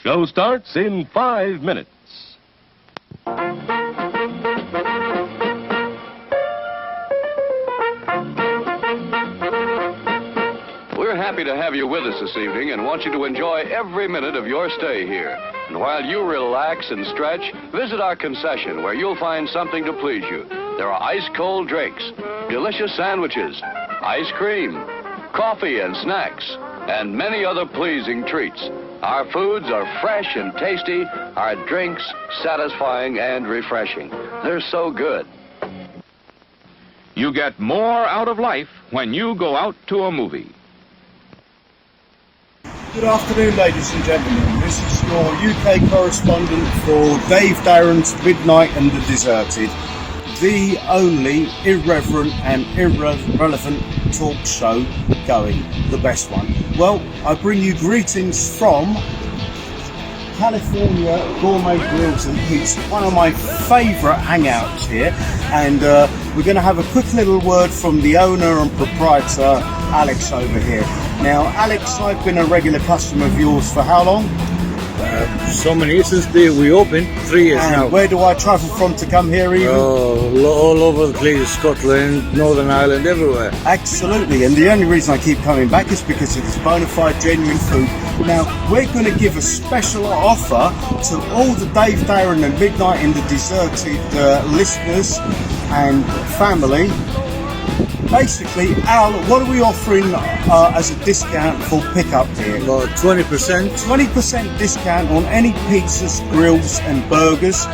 Show starts in 5 minutes. We're happy to have you with us this evening and want you to enjoy every minute of your stay here. And while you relax and stretch, visit our concession where you'll find something to please you. There are ice-cold drinks, delicious sandwiches, ice cream, coffee and snacks, and many other pleasing treats. Our foods are fresh and tasty, our drinks satisfying and refreshing. They're so good. You get more out of life when you go out to a movie. Good afternoon, ladies and gentlemen. This is your UK correspondent for Dave Darren's Midnight and the Deserted, the only irreverent and irrelevant talk show going, the best one. Well, I bring you greetings from California Gourmet Grills and Pizza, one of my favourite hangouts here, and we're going to have a quick little word from the owner and proprietor, Alex, over here. Now, Alex, I've been a regular customer of yours for how long? So many years since we opened, 3 years And now. where do I travel from to come here even? All over the place, Scotland, Northern Ireland, everywhere. Absolutely, and the only reason I keep coming back is because it is bona fide, genuine food. Now, we're going to give a special offer to all the Dave Darren and Midnight in the Deserted listeners and family. Basically, Al, what are we offering as a discount for pickup here? About 20%. 20% discount on any pizzas, grills and burgers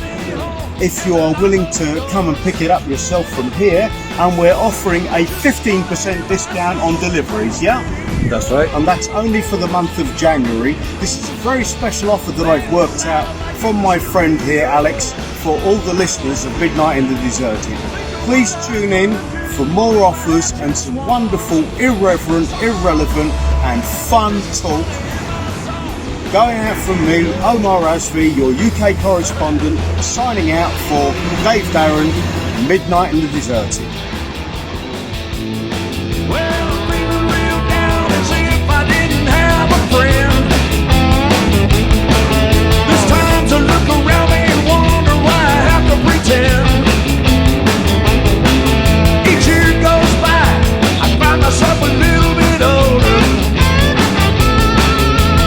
if you are willing to come and pick it up yourself from here, and we're offering a 15% discount on deliveries, yeah? That's right. And that's only for the month of January. This is a very special offer that I've worked out from my friend here, Alex, for all the listeners of Midnight in the Deserted. Please tune in for more offers and some wonderful, irreverent, irrelevant and fun talk. Going out from me, Omar Asvi, your UK correspondent, signing out for Dave Darren, Midnight in the Deserted. Well, I'm feeling real down as if I didn't have a friend. There's times I look around me and wonder why I have to pretend. Each year goes by, I find myself a little bit older.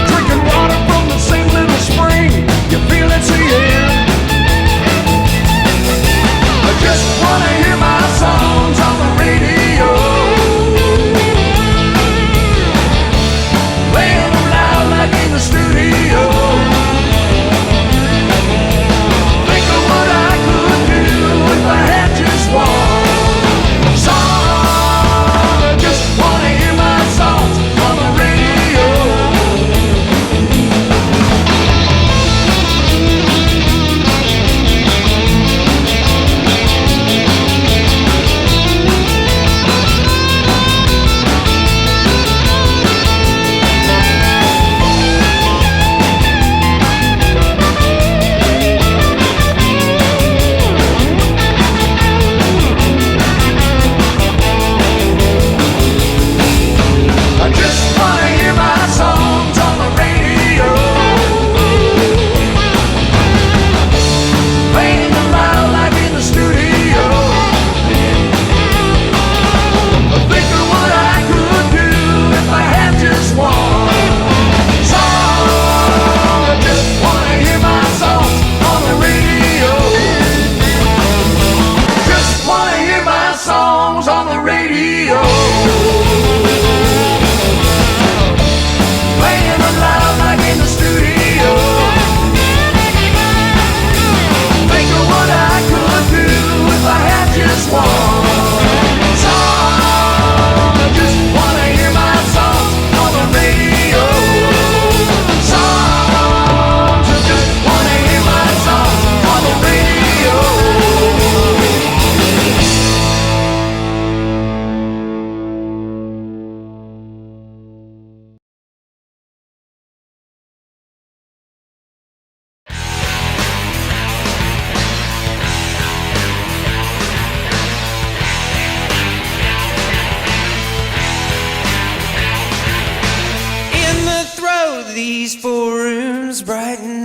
Drinking water from the same little spring, you feel it's the end. I just wanna hear my song.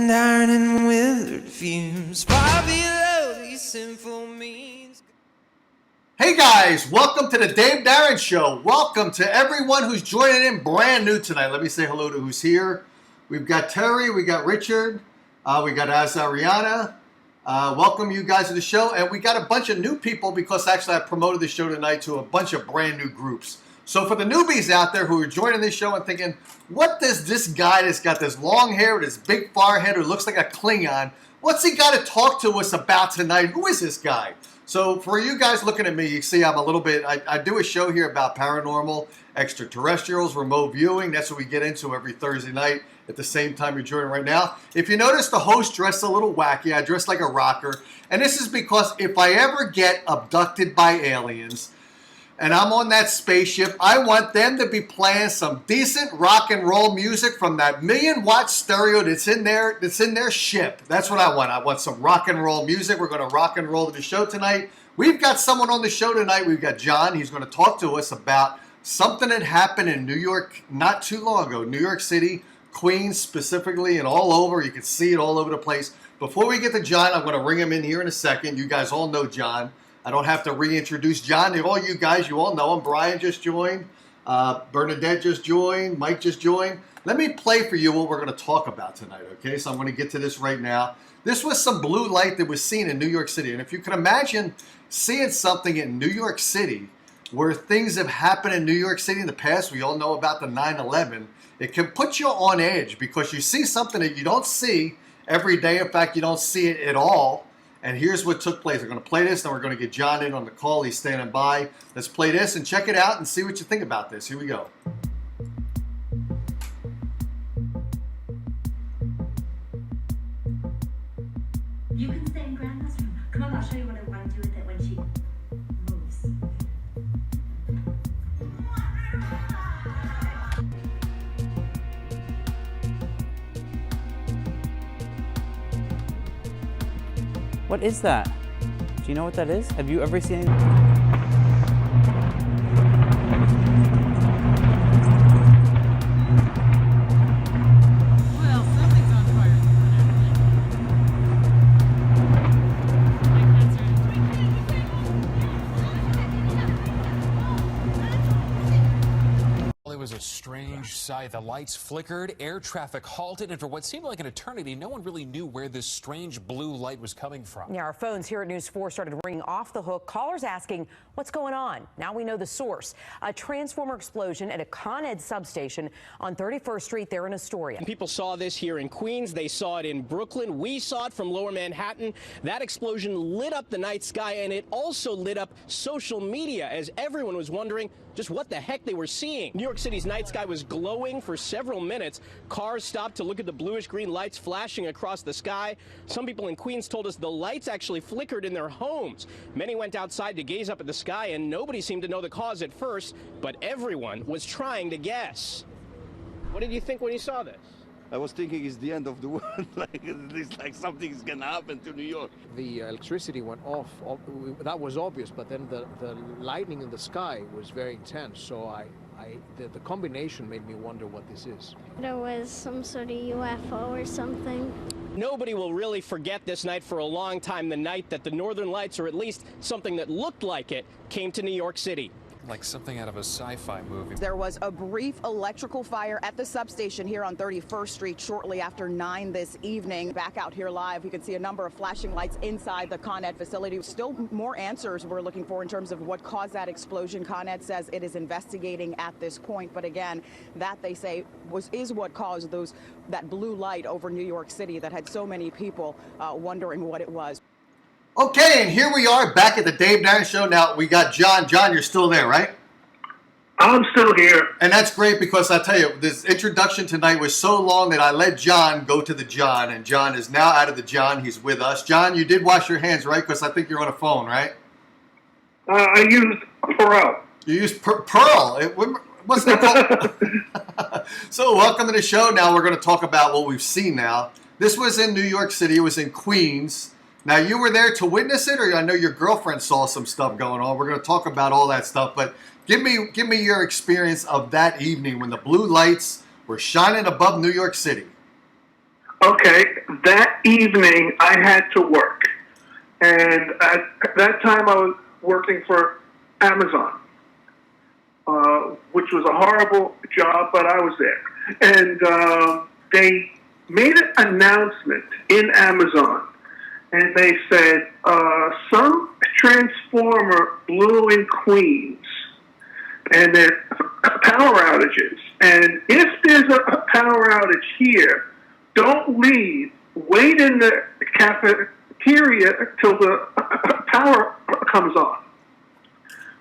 and iron and withered fumes. Far below these sinful means. Hey guys, welcome to the Dave Darren Show. Welcome to everyone who's joining in brand new tonight. Let me say hello to who's here. We've got Terry, we got Richard, we got Astoria. Welcome you guys to the show. And we got a bunch of new people because actually I promoted the show tonight to a bunch of brand new groups. So for the newbies out there who are joining this show and thinking, what does this guy that's got this long hair with this big forehead who looks like a Klingon, what's he got to talk to us about tonight? Who is this guy? So for you guys looking at me, you see I'm a little bit, I do a show here about paranormal, extraterrestrials, remote viewing. That's what we get into every Thursday night at the same time you're joining right now. If you notice, the host dressed a little wacky. I dress like a rocker. And this is because if I ever get abducted by aliens and I'm on that spaceship, I want them to be playing some decent rock and roll music from that 1,000,000-watt stereo that's in their ship. That's what I want. I want some rock and roll music. We're going to rock and roll to the show tonight. We've got someone on the show tonight. We've got John. He's going to talk to us about something that happened in New York not too long ago. New York City, Queens specifically, and all over. You can see it all over the place. Before we get to John, I'm going to bring him in here in a second. You guys all know John. I don't have to reintroduce John. All you guys, you all know him. Brian just joined. Bernadette just joined. Mike just joined. Let me play for you what we're going to talk about tonight, okay? So I'm going to get to this right now. This was some blue light that was seen in New York City. And if you can imagine seeing something in New York City where things have happened in New York City in the past, we all know about the 9/11, it can put you on edge because you see something that you don't see every day. In fact, you don't see it at all. And here's what took place. We're going to play this, then we're going to get John in on the call. He's standing by. Let's play this and check it out and see what you think about this. Here we go. You can stay in Grandma's room. Come on, I'll show you what I want to do with it when she moves. What is that? Do you know what that is? Have you ever seen it? Well, something's on fire. It was a strange sight. The lights flickered, air traffic halted, and for what seemed like an eternity, no one really knew where this strange blue light was coming from. Yeah, our phones here at News 4 started ringing off the hook. Callers asking, what's going on? Now we know the source. A transformer explosion at a Con Ed substation on 31st Street there in Astoria. People saw this here in Queens. They saw it in Brooklyn. We saw it from Lower Manhattan. That explosion lit up the night sky, and it also lit up social media as everyone was wondering just what the heck they were seeing. New York City's night sky was glowing for several minutes. Cars stopped to look at the bluish-green lights flashing across the sky. Some people in Queens told us the lights actually flickered in their homes. Many went outside to gaze up at the sky, and nobody seemed to know the cause at first, but everyone was trying to guess. What did you think when you saw this? I was thinking it's the end of the world, it's like something's gonna happen to New York. The electricity went off, that was obvious, but then the lightning in the sky was very intense, so the combination made me wonder what this is. There was some sort of UFO or something. Nobody will really forget this night for a long time, the night that the Northern Lights, or at least something that looked like it, came to New York City. Like something out of a sci-fi movie. There was a brief electrical fire at the substation here on 31st Street shortly after 9 this evening. Back out here live, you can see a number of flashing lights inside the Con Ed facility. Still more answers we're looking for in terms of what caused that explosion. Con Ed says it is investigating at this point, but again, that they say is what caused that blue light over New York City that had so many people wondering what it was. Okay, and here we are back at the Dave Darren Show. Now, we got John. John, you're still there, right? I'm still here. And that's great because I tell you, this introduction tonight was so long that I let John go to the John, and John is now out of the John. He's with us. John, you did wash your hands, right? Because I think you're on a phone, right? I used Pearl. You used Pearl. What's that called? So welcome to the show. Now we're going to talk about what we've seen now. This was in New York City. It was in Queens. Now, you were there to witness it, or I know your girlfriend saw some stuff going on. We're going to talk about all that stuff, but give me your experience of that evening when the blue lights were shining above New York City. Okay, that evening I had to work. And at that time I was working for Amazon, which was a horrible job, but I was there. And they made an announcement in Amazon, and they said, some transformer blew in Queens, and there are power outages. And if there's a power outage here, don't leave. Wait in the cafeteria till the power comes on.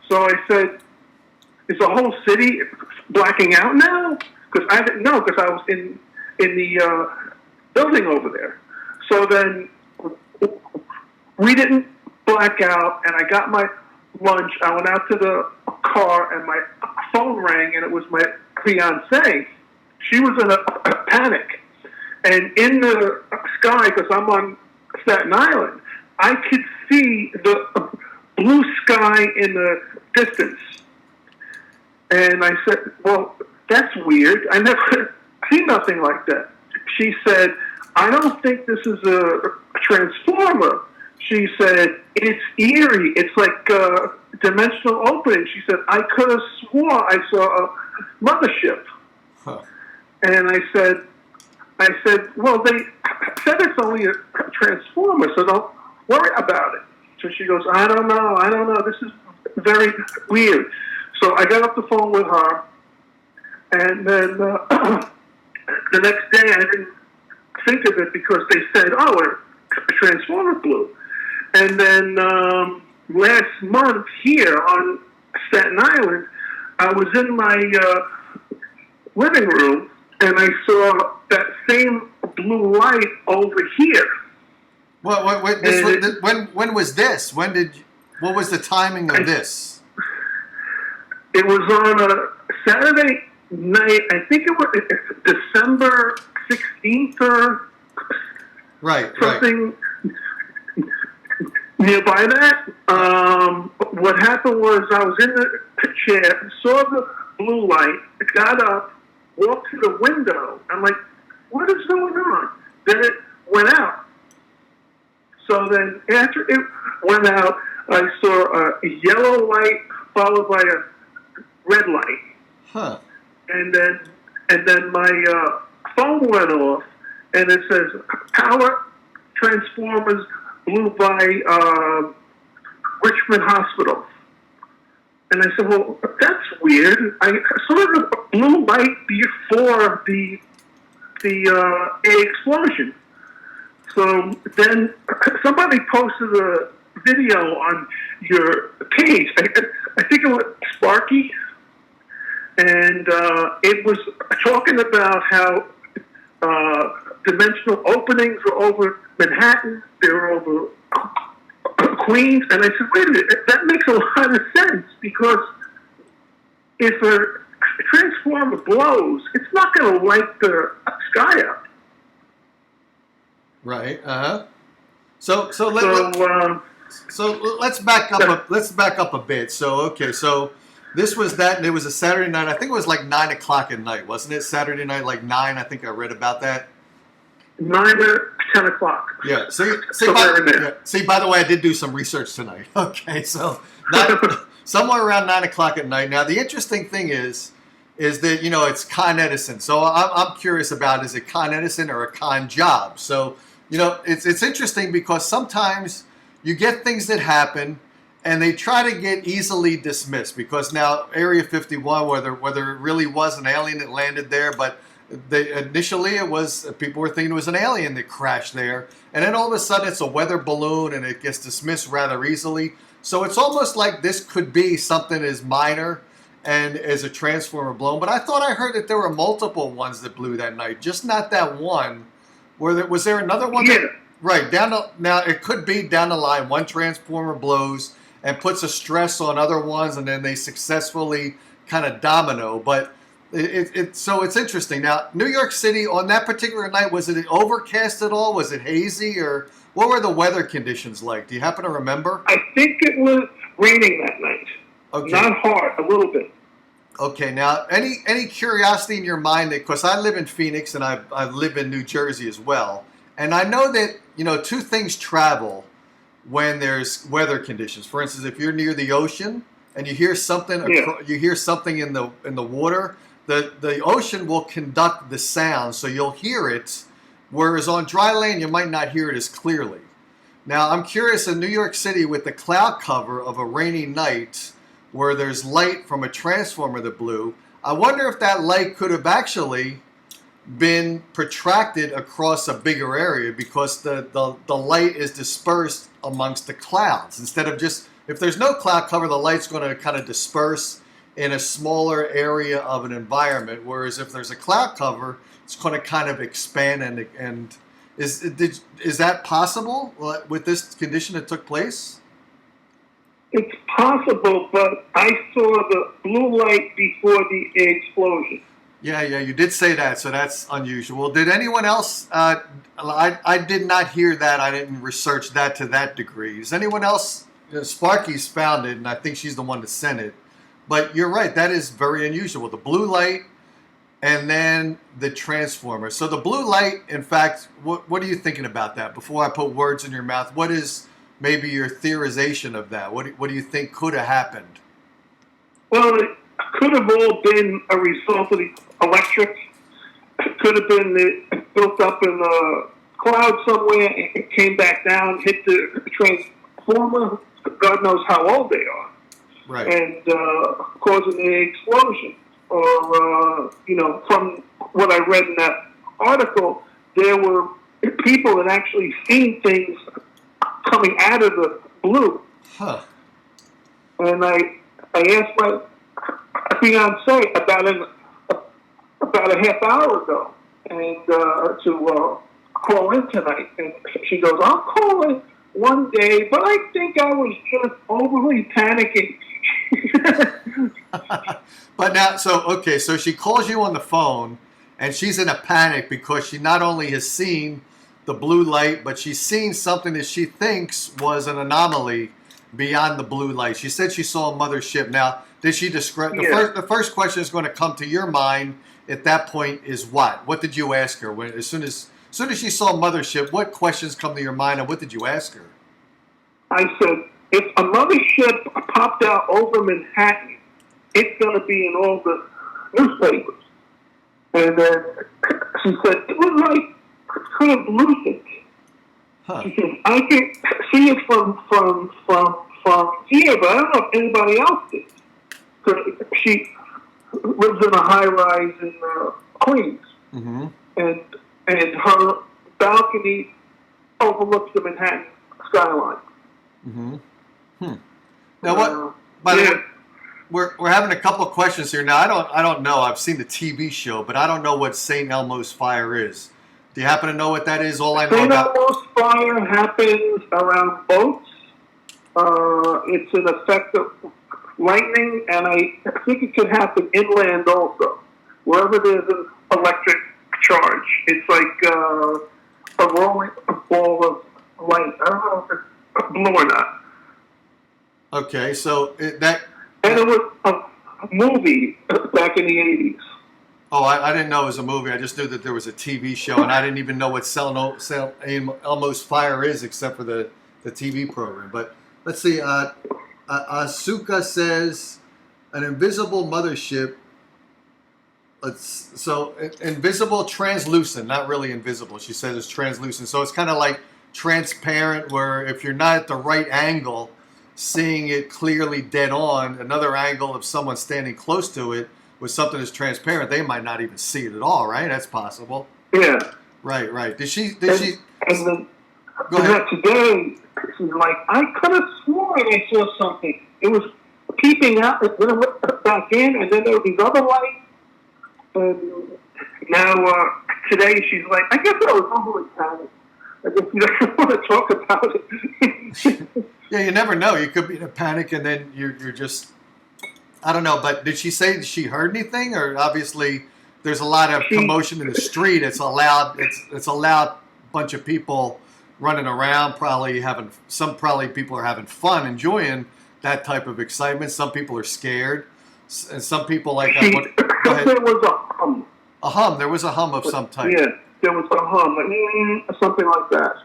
So I said, is the whole city blacking out now? Because I didn't know, because I was in the building over there. So then we didn't black out, and I got my lunch. I went out to the car, and my phone rang, and it was my fiancée. She was in a panic. And in the sky, because I'm on Staten Island, I could see the blue sky in the distance. And I said, well, that's weird. I never seen nothing like that. She said, I don't think this is a transformer. She said, it's eerie. It's like a dimensional opening. She said, I could have swore I saw a mothership. Huh. And I said, well, they said it's only a transformer, so don't worry about it. So she goes, I don't know. This is very weird. So I got off the phone with her, and then the next day I didn't think of it because they said, oh, a transformer blew. And then last month here on Staten Island, I was in my living room, and I saw that same blue light over here. When was this? What was the timing of this? It was on a Saturday night. I think it was December 16th or something nearby that. What happened was I was in the chair, saw the blue light, got up, walked to the window. I'm like, what is going on? Then it went out. So then after it went out, I saw a yellow light followed by a red light. Huh. And then my phone went off, and it says, power transformers blew by Richmond Hospital. And I said, well, that's weird. I saw the blue light before the explosion. So then somebody posted a video on your page. I think it was Sparky. And it was talking about how dimensional openings were over Manhattan. They were over Queens. And I said, wait a minute, that makes a lot of sense, because if a transformer blows, it's not going to light the sky up. Right. So let's back up. Let's back up a bit. So okay. So this was that, and it was a Saturday night. I think it was like 9 o'clock at night, wasn't it? Saturday night, like 9. I think I read about that. 9 to 10 o'clock. Yeah. See, by the way, I did do some research tonight. Okay, so somewhere around 9 o'clock at night. Now, the interesting thing is that, you know, it's Con Edison. So I'm curious about, is it Con Edison or a con job? So, you know, it's interesting because sometimes you get things that happen and they try to get easily dismissed, because now Area 51, whether it really was an alien that landed there, but initially it was, people were thinking it was an alien that crashed there, and then all of a sudden it's a weather balloon and it gets dismissed rather easily. So it's almost like this could be something as minor and as a transformer blown. But I thought I heard that there were multiple ones that blew that night, just not that one. Was there another one? Yeah. Right. Now it could be down the line, one transformer blows and puts a stress on other ones, and then they successfully kind of domino. But so it's interesting. Now, New York City on that particular night, was it overcast at all? Was it hazy, or what were the weather conditions like? Do you happen to remember? I think it was raining that night. Okay. Not hard, a little bit. Okay, now any curiosity in your mind? Because I live in Phoenix and I live in New Jersey as well, and I know that two things travel when there's weather conditions. For instance, if you're near the ocean and you hear something, you hear something in the water, the ocean will conduct the sound, so you'll hear it. Whereas on dry land, you might not hear it as clearly. Now, I'm curious in New York City with the cloud cover of a rainy night, where there's light from a transformer that blew. I wonder if that light could have actually been protracted across a bigger area because the light is dispersed amongst the clouds. Instead of just, if there's no cloud cover, the light's going to kind of disperse in a smaller area of an environment. Whereas if there's a cloud cover, it's going to kind of expand and is that possible with this condition that took place? It's possible, but I saw the blue light before the explosion. Yeah, you did say that, so that's unusual. Did anyone else? I did not hear that. I didn't research that to that degree. Does anyone else? Sparky's found it, and I think she's the one that sent it. But you're right, that is very unusual. The blue light, and then the transformer. So the blue light, in fact, what are you thinking about that? Before I put words in your mouth, what is maybe your theorization of that? What do you think could have happened? Well, it could have all been a result of the electric. It could have been built up in a cloud somewhere, and it came back down, hit the transformer. God knows how old they are. Right. And causing the explosion. Or, from what I read in that article, there were people that actually seen things coming out of the blue. Huh. And I asked my fiancée about a half hour ago and to call in tonight. And she goes, I'll call in one day, but I think I was just overly panicking. But now, so she calls you on the phone, and she's in a panic because she not only has seen the blue light, but she's seen something that she thinks was an anomaly beyond the blue light. She said she saw a mothership. Now, did she describe? The first question is going to come to your mind at that point is what? What did you ask her? As soon as she saw mothership, what questions come to your mind, and what did you ask her? I said, if a mothership popped out over Manhattan, it's going to be in all the newspapers. And then she said, it was like translucent. Huh. She said, I can see it from here, but I don't know if anybody else did. So she lives in a high-rise in Queens. Mm-hmm. And her balcony overlooks the Manhattan skyline. Mm-hmm. Now what? By the way, we're having a couple of questions here. Now I don't know. I've seen the TV show, but I don't know what St. Elmo's fire is. Do you happen to know what that is? All I know St. about Elmo's fire happens around boats. It's an effect of lightning, and I think it can happen inland also, wherever there's an electric charge. It's like a rolling ball of light. I don't know if it's blue or not. Okay, so And it was a movie back in the 80s. Oh, I didn't know it was a movie. I just knew that there was a TV show, and I didn't even know what St. Elmo's Fire is, except for the TV program. But let's see. Asuka says an invisible mothership. Invisible, translucent, not really invisible. She says it's translucent. So it's kind of like transparent, where if you're not at the right angle, seeing it clearly dead on, another angle of someone standing close to it with something that's transparent, they might not even see it at all, right? That's possible. Yeah. Right. Did she? And then today, she's like, I could have sworn I saw something. It was peeping out, and then it went back in, and then there were these other lights. And now, today, she's like, I guess I was overly panicked. I guess you don't want to talk about it. Yeah, you never know. You could be in a panic, and then you're just, I don't know. But did she say that she heard anything? Or obviously, there's a lot of commotion in the street. It's a loud bunch of people running around, probably people are having fun, enjoying that type of excitement. Some people are scared. And some people like There that. was a hum. A hum. There was a hum of some type. Yeah, there was a hum, like, something like that.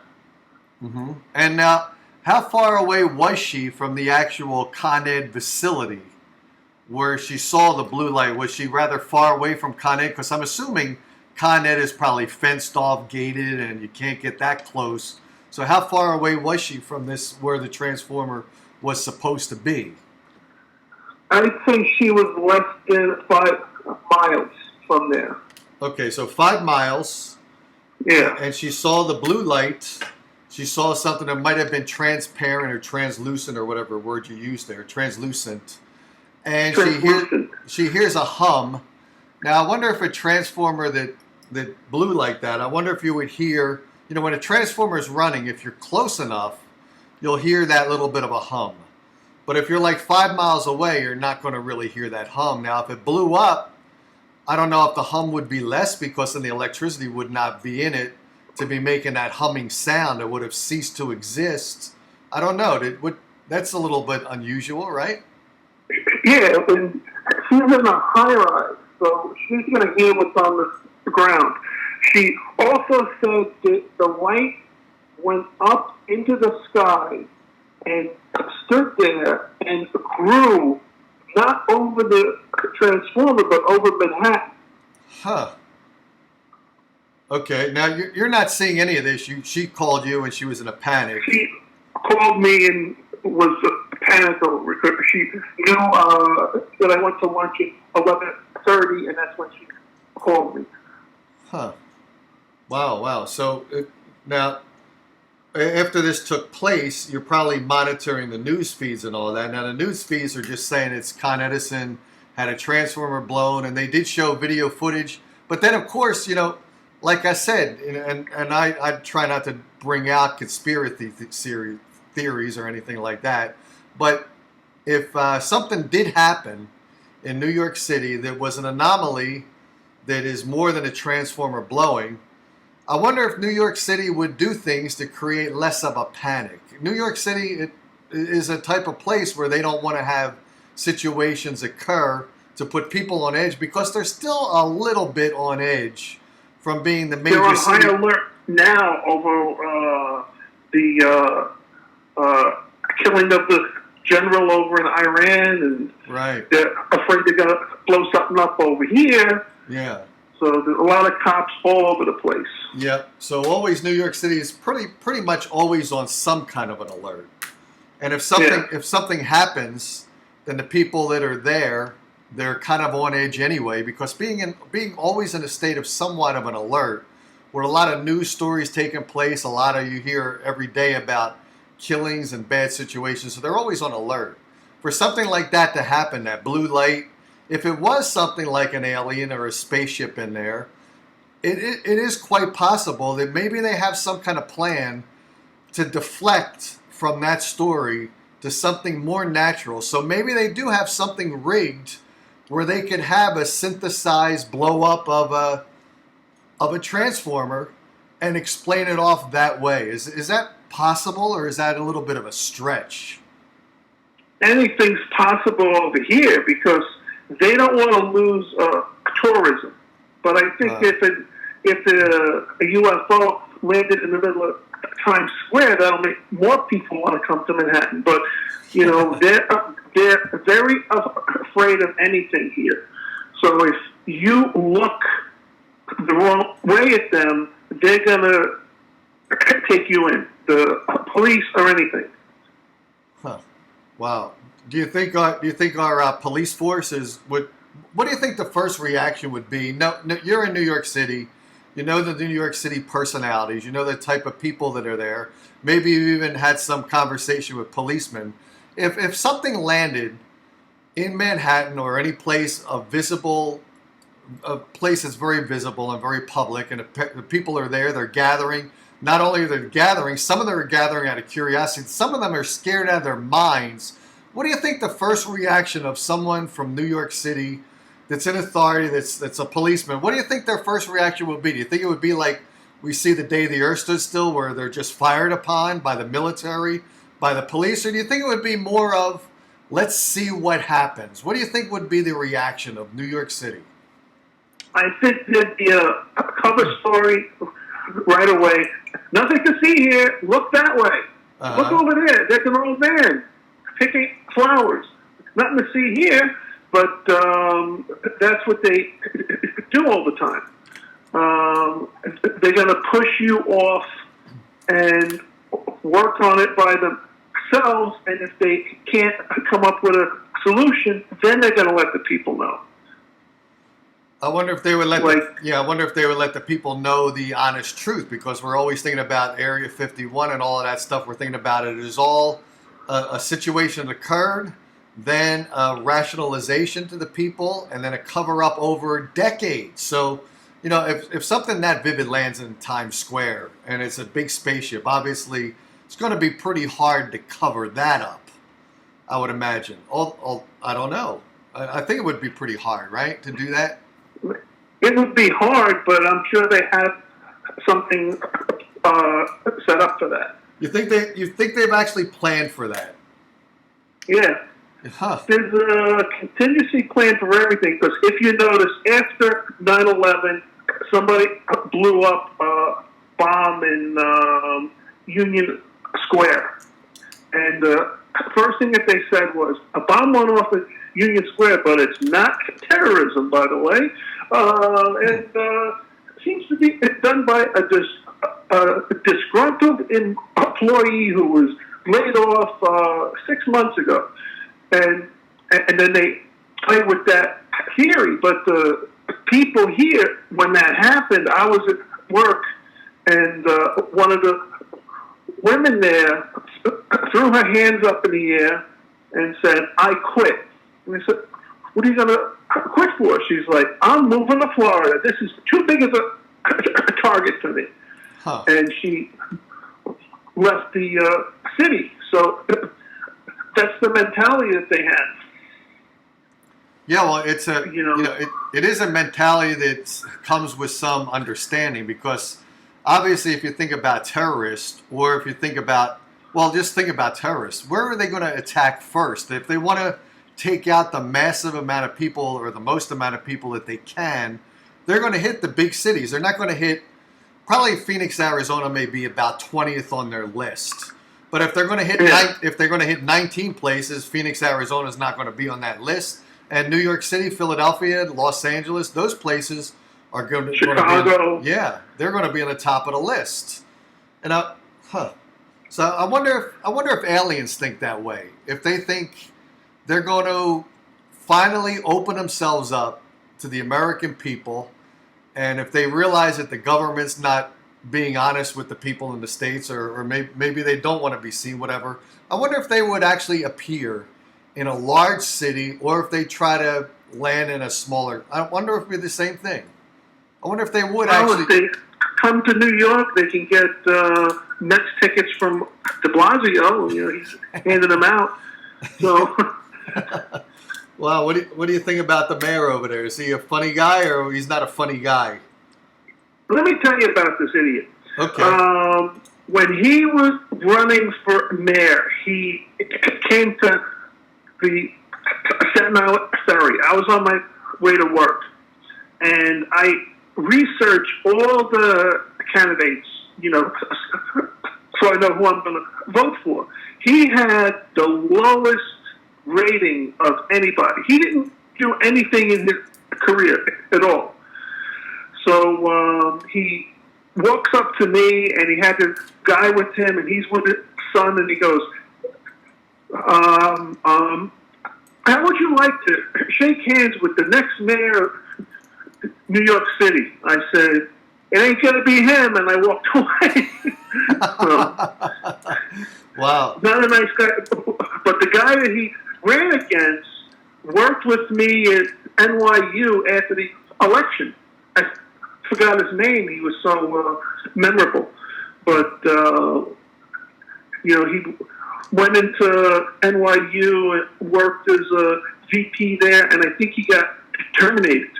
Mm-hmm. And now, how far away was she from the actual Con Ed facility where she saw the blue light? Was she rather far away from Con Ed? Because I'm assuming Con Ed is probably fenced off, gated, and you can't get that close. So how far away was she from this, where the transformer was supposed to be? I'd say she was less than 5 miles from there. Okay, so 5 miles. Yeah. And she saw the blue light. She saw something that might have been transparent or translucent or whatever word you used there, translucent. And she hears a hum. Now, I wonder if a transformer that blew like that, I wonder if you would hear, when a transformer is running, if you're close enough, you'll hear that little bit of a hum. But if you're like 5 miles away, you're not going to really hear that hum. Now, if it blew up, I don't know if the hum would be less because then the electricity would not be in it to be making that humming sound. It would have ceased to exist. I don't know. That's a little bit unusual, right? Yeah, and she's in a high-rise, so she's going to hear what's on the ground. She also said that the light went up into the sky and stood there and grew, not over the transformer, but over Manhattan. Huh. Okay, now you're not seeing any of this. She called you and she was in a panic. She called me and was panicked over it. She knew that I went to lunch at 11:30, and that's when she called me. Huh. Wow. So now, after this took place, you're probably monitoring the news feeds and all that. Now, the news feeds are just saying it's Con Edison had a transformer blown, and they did show video footage. But then, of course, like I said, and I try not to bring out conspiracy theories or anything like that. But if something did happen in New York City that was an anomaly that is more than a transformer blowing, I wonder if New York City would do things to create less of a panic. New York City is a type of place where they don't want to have situations occur to put people on edge because they're still a little bit on edge from being the major They're on city. high alert now over the killing of the general over in Iran, and right. They're afraid they're going to blow something up over here. Yeah. So there's a lot of cops all over the place. Yep. So always New York City is pretty much always on some kind of an alert. And if something happens, then the people that are there, they're kind of on edge anyway, because being always in a state of somewhat of an alert, where a lot of news stories taking place, a lot of you hear every day about killings and bad situations, so they're always on alert. For something like that to happen, that blue light, if it was something like an alien or a spaceship in there, it is quite possible that maybe they have some kind of plan to deflect from that story to something more natural. So maybe they do have something rigged where they could have a synthesized blow up of a transformer and explain it off that way. Is that possible, or is that a little bit of a stretch? Anything's possible over here because they don't want to lose tourism. But I think if a UFO landed in the middle of Times Square, that'll make more people want to come to Manhattan. But they're very afraid of anything here. So if you look the wrong way at them, they're gonna take you in, the police or anything. Huh. Wow. Do you think our police forces would? What do you think the first reaction would be? No, you're in New York City. You know the New York City personalities. You know the type of people that are there. Maybe you even had some conversation with policemen. If something landed in Manhattan or any place a place that's very visible and very public, and the people are there, they're gathering. Not only are they gathering, some of them are gathering out of curiosity. Some of them are scared out of their minds. What do you think the first reaction of someone from New York City that's in authority, that's a policeman, what do you think their first reaction would be? Do you think it would be like we see the day the earth stood still, where they're just fired upon by the military, by the police? Or do you think it would be more of let's see what happens. What do you think would be the reaction of New York City? I think there'd be a cover story right away. Nothing to see here. Look that way. Look over there. There's an old man picking flowers. Nothing to see here, but that's what they do all the time. They're going to push you off and work on it by themselves, and if they can't come up with a solution, then they're going to let the people know. I wonder if they would let I wonder if they would let the people know the honest truth, because we're always thinking about Area 51 and all of that stuff. We're thinking about it as all a situation that occurred, then a rationalization to the people, and then a cover-up over decades. So, you know, if something that vivid lands in Times Square and it's a big spaceship, obviously it's going to be pretty hard to cover that up, I would imagine. I don't know. I think it would be pretty hard, right, to do that? It would be hard, but I'm sure they have something set up for that. You think they've actually planned for that? Yeah. Huh. There's a contingency plan for everything, because if you notice, after 9/11, somebody blew up a bomb in Union Square. And the first thing that they said was, a bomb went off at Union Square, but it's not terrorism, by the way. And seems to be done by a disgruntled employee who was laid off 6 months ago. And then they play with that theory. But the people here, when that happened, I was at work, and one of the women there threw her hands up in the air and said, "I quit." And I said, "What are you going to quit for?" She's like, "I'm moving to Florida. This is too big of a target for me." Huh. And she left the city. So that's the mentality that they have. Yeah, well, it's it is a mentality that comes with some understanding, because obviously if you think about terrorists, or if you think about, well, just think about terrorists, where are they going to attack first? If they want to take out the massive amount of people, or the most amount of people that they can, they're going to hit the big cities. They're not going to hit, probably Phoenix, Arizona may be about 20th on their list. But if they're going to hit 19 places, Phoenix, Arizona is not going to be on that list. And New York City, Philadelphia, Los Angeles, those places are going to Chicago. They're going to be on the top of the list. And so I wonder if aliens think that way. If they think they're going to finally open themselves up to the American people, and if they realize that the government's not being honest with the people in the States, or maybe they don't want to be seen, whatever. I wonder if they would actually appear in a large city, or if they try to land in a smaller. I wonder if it'd be the same thing. I wonder if they would actually. If they come to New York, they can get Mets tickets from de Blasio. You know, he's handing them out. So. Wow, what do you think about the mayor over there? Is he a funny guy, or he's not a funny guy? Let me tell you about this idiot. Okay. When he was running for mayor, he came to the Staten Island Ferry. I was on my way to work, and I researched all the candidates, you know, so I know who I'm going to vote for. He had the lowest rating of anybody. He didn't do anything in his career at all. So he walks up to me, and he had this guy with him, and he's with his son, and he goes, how would you like to shake hands with the next mayor of New York City? I said, it ain't going to be him, and I walked away. Wow. Not a nice guy. But the guy that he ran against worked with me at NYU after the election. I forgot his name. He was so memorable. But, you know, he went into NYU and worked as a VP there, and I think he got terminated.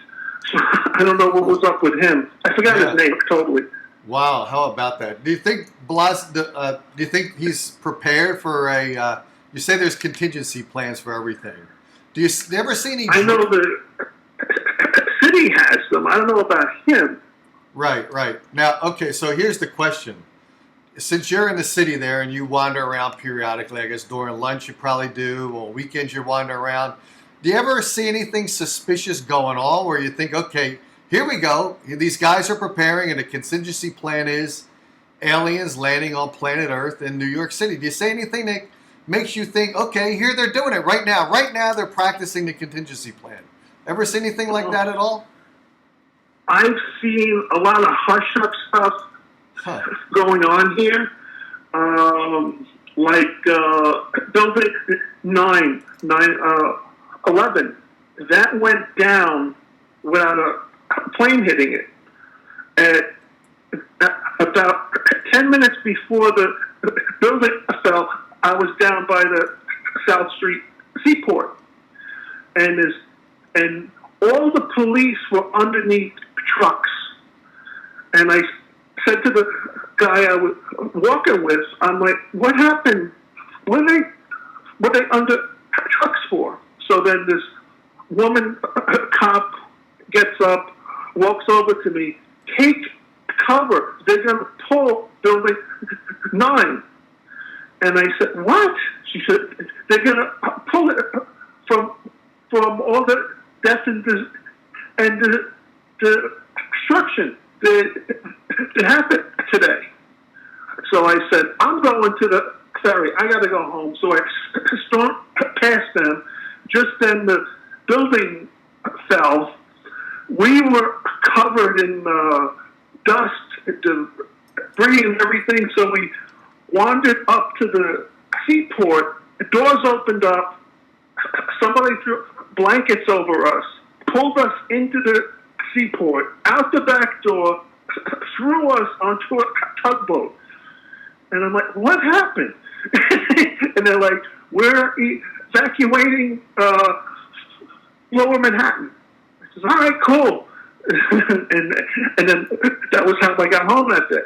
So I don't know what was up with him. I forgot his name totally. Wow, how about that? Do you think do you think he's prepared for a you say there's contingency plans for everything. Do you ever see any? I know the city has them. I don't know about him. Right, right. Now, okay, so here's the question. Since you're in the city there and you wander around periodically, I guess during lunch you probably do, or weekends you wander around, do you ever see anything suspicious going on where you think, okay, here we go, these guys are preparing and the contingency plan is aliens landing on planet Earth in New York City? Do you say anything that makes you think, okay, here they're doing it right now. Right now they're practicing the contingency plan. Ever see anything like that at all? I've seen a lot of hush-up stuff going on here, like building 11. That went down without a plane hitting it. About 10 minutes before the building fell, I was down by the South Street Seaport, and all the police were underneath trucks, and I said to the guy I was walking with, I'm like, what happened? What are they under trucks for? So then this woman cop gets up, walks over to me, take cover. They're going to pull building 9. And I said, what? She said, they're going to pull it from all the death and destruction that happened today. So I said, I'm going to the ferry. I got to go home. So I stormed past them. Just then the building fell. We were covered in dust, debris, and everything. So we wandered up to the seaport. The doors opened up. Somebody threw blankets over us, pulled us into the seaport, out the back door, threw us onto a tugboat. And I'm like, what happened? And they're like, we're evacuating Lower Manhattan. I said, all right, cool. and then that was how I got home that day.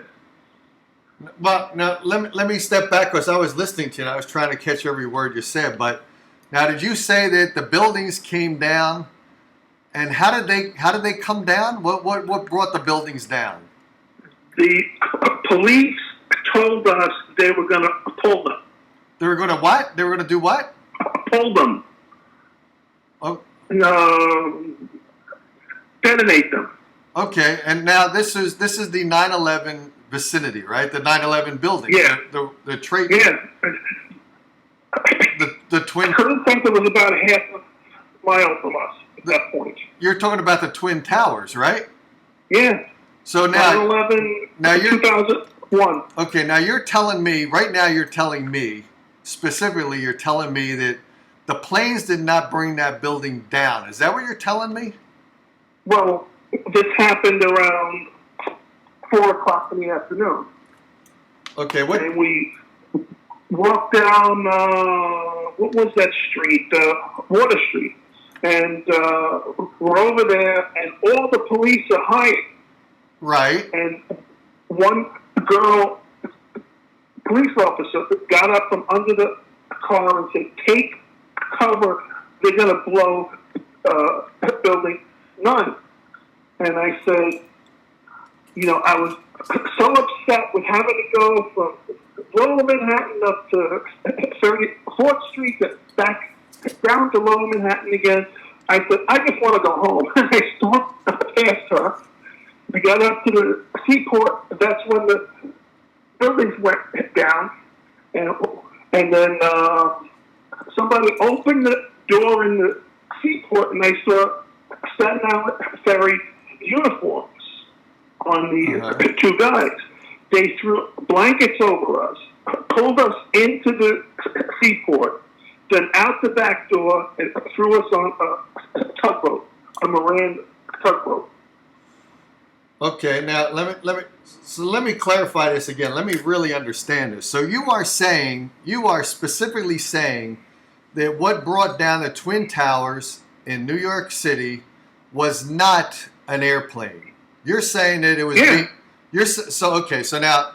Well, now let me step back, because I was listening to you and I was trying to catch every word you said. But now, did you say that the buildings came down? And how did they come down? What brought the buildings down? The police told us they were going to pull them. They were going to what? They were going to do what? Pull them. Oh. Detonate them. Okay, and now this is the 9/11 vicinity, right? The 9/11 building. Yeah. The trade. Yeah. The twin. I couldn't think it was about a half a mile from us at that point. You're talking about the Twin Towers, right? Yeah. So now 9/11. Now you're 2001. Okay, now you're telling me right now. You're telling me specifically. You're telling me that the planes did not bring that building down. Is that what you're telling me? Well, this happened around 4 o'clock in the afternoon. Okay, what? And we walked down, what was that street? Water Street. And we're over there, and all the police are hiding. Right. And one girl, police officer, got up from under the car and said, take cover. They're going to blow building 9. And I said, I was so upset with having to go from Lower Manhattan up to 34th Street, back down to Lower Manhattan again. I said, I just want to go home. And I stormed past her. We got up to the seaport. That's when the buildings went down. And then somebody opened the door in the seaport, and I saw Staten Island Ferry uniforms on the 2 guys. They threw blankets over us, pulled us into the seaport, then out the back door, and threw us on a tugboat, a Miranda tugboat. Okay, now let me clarify this again. Let me really understand this. So you are specifically saying that what brought down the Twin Towers in New York City was not an airplane. You're saying that it was. Yeah. So now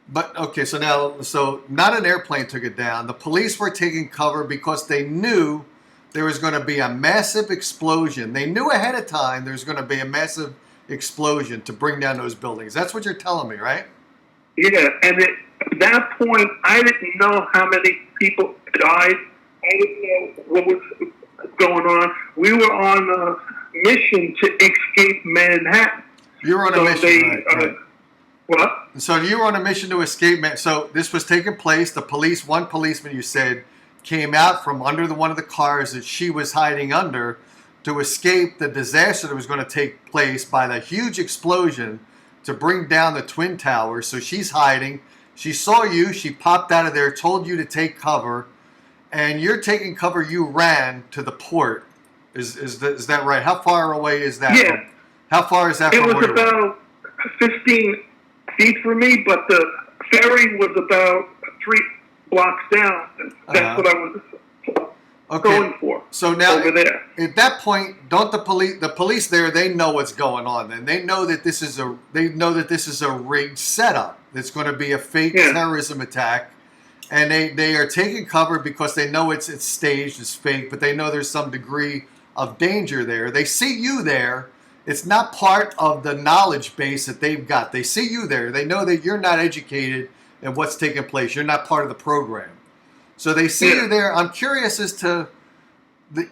But okay, so not an airplane took it down. The police were taking cover because they knew there was going to be a massive explosion. They knew ahead of time there was going to be a massive explosion to bring down those buildings. That's what you're telling me, right? Yeah, and at that point, I didn't know how many people died. I didn't know what was going on. We were on a mission to escape Manhattan. You were on a mission, right. What? So you were on a mission to escape. So this was taking place. The police, one policeman, you said, came out from under one of the cars that she was hiding under to escape the disaster that was going to take place by the huge explosion to bring down the Twin Towers. So she's hiding. She saw you. She popped out of there, told you to take cover, and you're taking cover. You ran to the port. Is that right? How far away is that? Yeah. How far is that It from was where you were? about 15 feet from me, but the ferry was about 3 blocks down. That's what I was going for. So now, over there. At that point, don't the police there? They know what's going on, and they know that this is a rigged setup. It's going to be a fake terrorism attack, and they are taking cover because they know it's staged, it's fake, but they know there's some degree of danger there. They see you there. It's not part of the knowledge base that they've got. They see you there. They know that you're not educated in what's taking place. You're not part of the program. So they see you there. I'm curious as to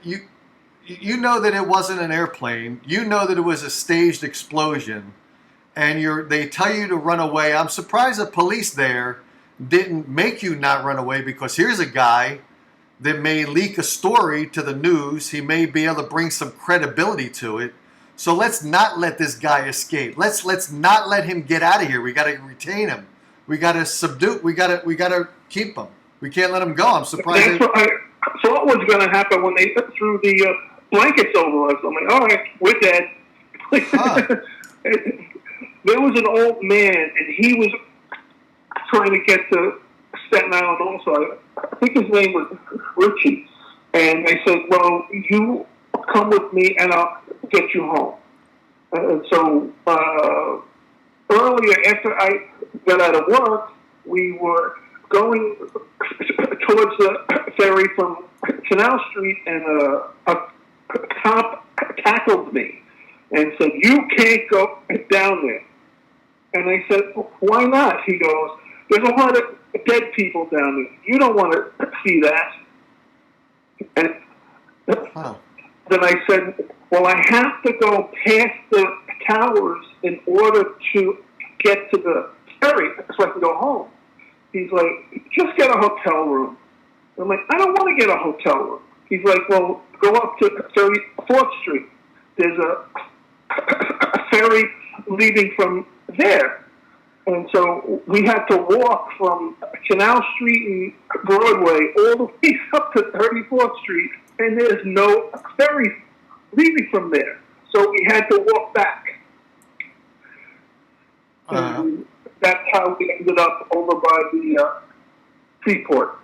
you know that it wasn't an airplane. You know that it was a staged explosion, and they tell you to run away. I'm surprised the police there didn't make you not run away, because here's a guy that may leak a story to the news. He may be able to bring some credibility to it. So let's not let this guy escape. Let's not let him get out of here. We got to retain him. We got to subdue. We got to keep him. We can't let him go. I'm surprised. That's what I thought was going to happen when they threw the blankets over us. I'm like, all right, we're dead. There was an old man, and he was trying to get to Staten Island also. I think his name was Richie. And they said, well, you come with me, and I'll get you home. So earlier, after I got out of work, we were going towards the ferry from Canal Street, and a cop tackled me and said, you can't go down there. And I said, why not? He goes, there's a lot of dead people down there. You don't want to see that. And then I said, well, I have to go past the towers in order to get to the ferry so I can go home. He's like, just get a hotel room. I'm like, I don't want to get a hotel room. He's like, well, go up to 34th Street. There's a ferry leaving from there. And so we had to walk from Canal Street and Broadway all the way up to 34th Street, and there's no ferry leaving from there. So we had to walk back. And that's how we ended up over by the seaport.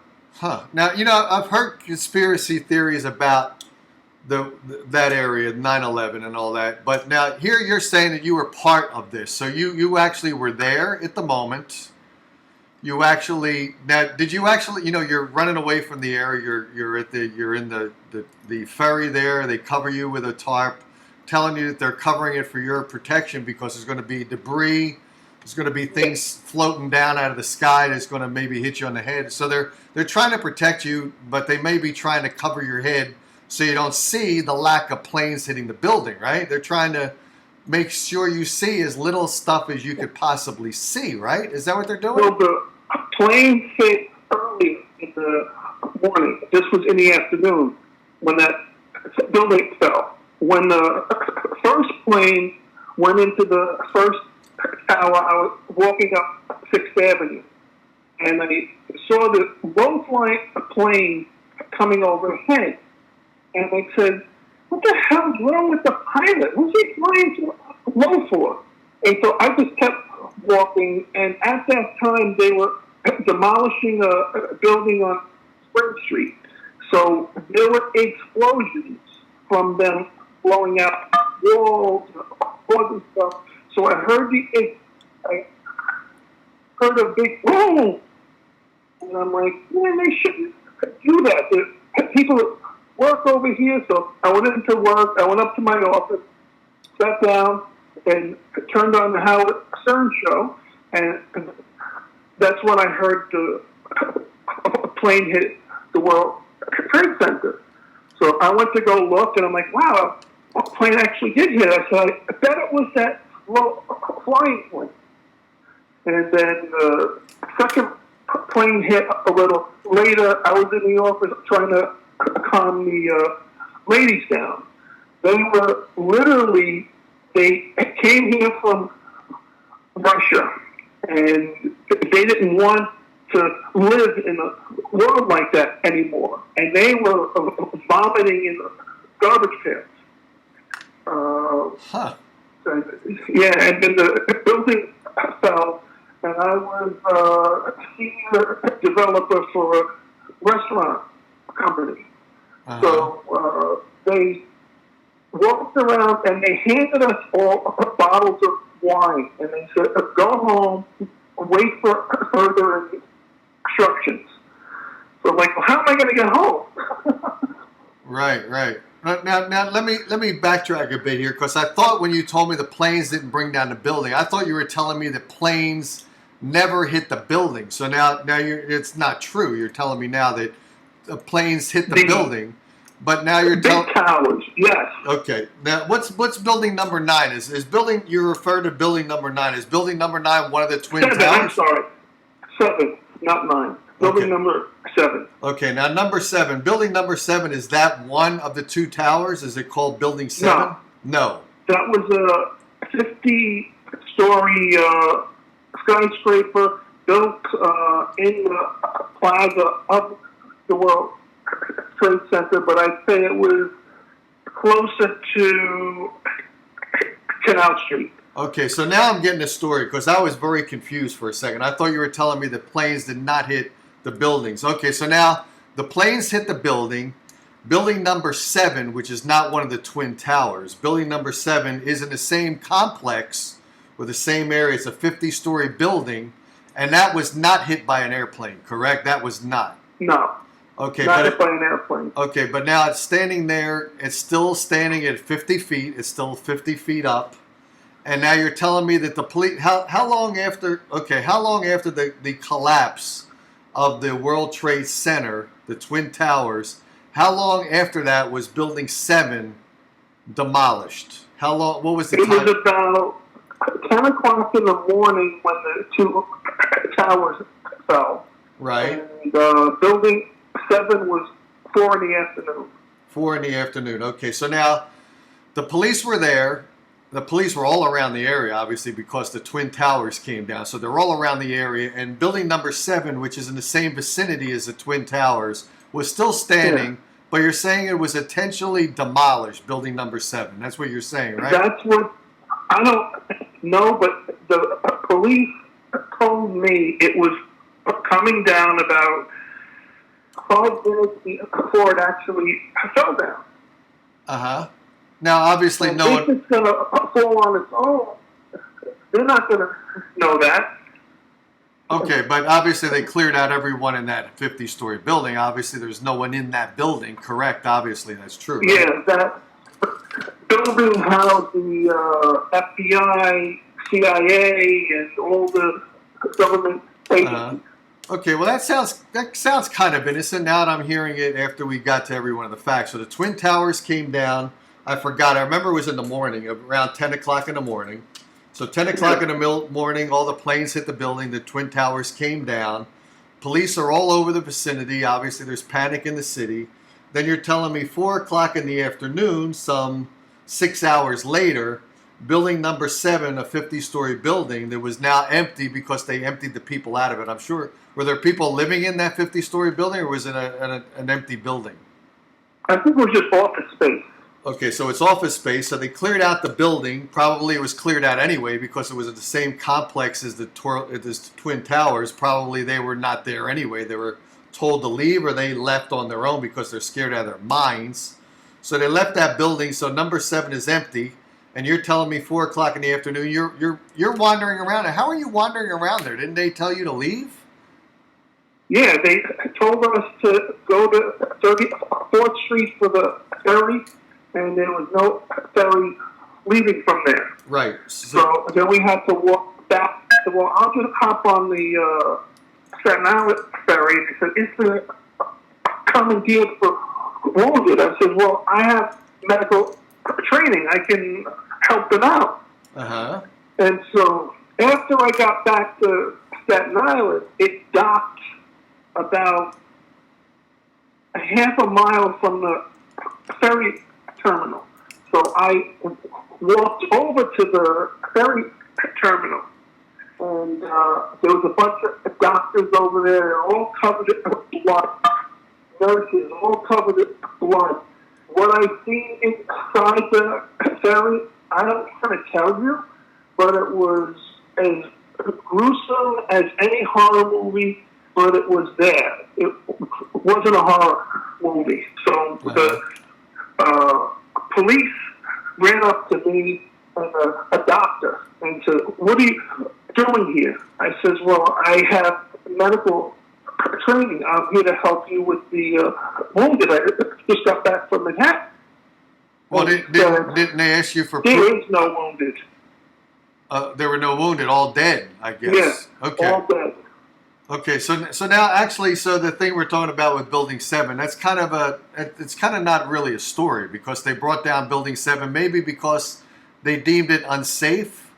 Now, I've heard conspiracy theories about that area, 9/11 and all that. But now here you're saying that you were part of this. So you actually were there at the moment. You actually, now, did you actually, you're running away from the area. You're in the ferry there. They cover you with a tarp, telling you that they're covering it for your protection because there's going to be debris. There's going to be things floating down out of the sky that's going to maybe hit you on the head. So they're trying to protect you, but they may be trying to cover your head so you don't see the lack of planes hitting the building, right? They're trying to make sure you see as little stuff as you could possibly see, right? Is that what they're doing? Well, the plane hit early in the morning. This was in the afternoon when that building fell. When the first plane went into the first tower, I was walking up 6th Avenue, and I saw the low-flying plane coming overhead. And I said, what the hell is wrong with the pilot? What's he flying so low for? And so I just kept walking, and at that time they were demolishing a building on Spring Street. So there were explosions from them blowing out walls and all this stuff. So I heard heard a big boom. And I'm like, man, they shouldn't do that. The people work over here. So I went into work. I went up to my office, sat down, and turned on the Howard Stern show. And that's when I heard the plane hit the World Trade Center. So I went to go look, and I'm like, wow, a plane actually did hit us. So I bet it was that flying plane. And then the second plane hit a little later. I was in the office trying to calm the ladies down. They were literally, they came here from Russia, and they didn't want to live in a world like that anymore. And they were vomiting in the garbage pits. Yeah, and then the building fell, and I was a senior developer for a restaurant company. So they walked around and they handed us all bottles of wine, and they said, go home, wait for further instructions. So I'm like, well, how am I going to get home? Right. Now let me backtrack a bit here, because I thought when you told me the planes didn't bring down the building, I thought you were telling me that planes never hit the building. So now it's not true. You're telling me now that the planes hit the building, but now you're telling towers. Yes. Okay. Now what's building number 9? Is building, you refer to building number 9? Is building number 9 one of the twin 7, towers? I'm sorry, 7, not 9. Building number 7. Okay, now number 7. Building number 7, is that one of the 2 towers? Is it called building 7? No. That was a 50-story skyscraper built in the plaza of the World Trade Center, but I'd say it was closer to Canal Street. Okay, so now I'm getting the story, because I was very confused for a second. I thought you were telling me that planes did not hit the buildings. Okay, so now the planes hit the building. Building number 7, which is not one of the twin towers. Building number 7 is in the same complex with the same area. It's a 50-story building, and that was not hit by an airplane, correct? That was not. No. Okay, not hit by an airplane. Okay, but now it's standing there. It's still standing at 50 feet. It's still 50 feet up. And now you're telling me that the police, how long after the collapse of the World Trade Center, the Twin Towers, how long after that was Building 7 demolished? How long, what was the time? It was about 10 o'clock in the morning when the 2 towers fell. Right. And Building 7 was 4 in the afternoon. 4 in the afternoon. Okay, so now the police were there. The police were all around the area, obviously, because the Twin Towers came down. So they're all around the area. And building number 7, which is in the same vicinity as the Twin Towers, was still standing. Yeah. But you're saying it was intentionally demolished, building number 7. That's what you're saying, right? That's what, I don't know, but the police told me it was coming down about 5 minutes before it actually fell down. Uh-huh. Now, obviously, no one... If it's going to fall on its own, they're not going to know that. Okay, but obviously they cleared out everyone in that 50-story building. Obviously, there's no one in that building, correct? Obviously, that's true. Right? Yeah, that building housed the FBI, CIA, and all the government agencies. Okay, well, that sounds kind of innocent now that I'm hearing it after we got to every one of the facts. So the Twin Towers came down. I forgot. I remember it was in the morning, around 10 o'clock in the morning. So 10 o'clock in the morning, all the planes hit the building. The Twin Towers came down. Police are all over the vicinity. Obviously, there's panic in the city. Then you're telling me 4 o'clock in the afternoon, some 6 hours later, building number 7, a 50-story building that was now empty because they emptied the people out of it. I'm sure. Were there people living in that 50-story building, or was it an empty building? I think it was just office space. Okay, so it's office space. So they cleared out the building. Probably it was cleared out anyway because it was at the same complex as the Twin Towers. Probably they were not there anyway. They were told to leave, or they left on their own because they're scared out of their minds. So they left that building. So number 7 is empty. and you're telling me 4 o'clock in the afternoon. You're wandering around. How are you wandering around there? Didn't they tell you to leave? Yeah, they told us to go to 34th Street for the ferry, and there was no ferry leaving from there. Right. So then we had to walk back. I said, well, I'll just hop on the Staten Island ferry. And they said, it's the commandeered for wounded. I said, well, I have medical training. I can help them out. Uh-huh. And so after I got back to Staten Island, it docked about a half a mile from the ferry terminal. So I walked over to the ferry terminal, and there was a bunch of doctors over there. They're all covered in blood. Nurses, all covered in blood. What I seen inside the ferry, I don't want to tell you, but it was as gruesome as any horror movie, but it was there. It wasn't a horror movie. So the police ran up to me and a doctor and said, what are you doing here? I says, well, I have medical training. I'm here to help you with the wounded. I just got back from Manhattan. Well, didn't they ask you for proof? There is no wounded. There were no wounded, all dead, I guess. Yes, okay. all dead. Okay, so now actually, so the thing we're talking about with Building 7, that's it's kind of not really a story, because they brought down Building 7 maybe because they deemed it unsafe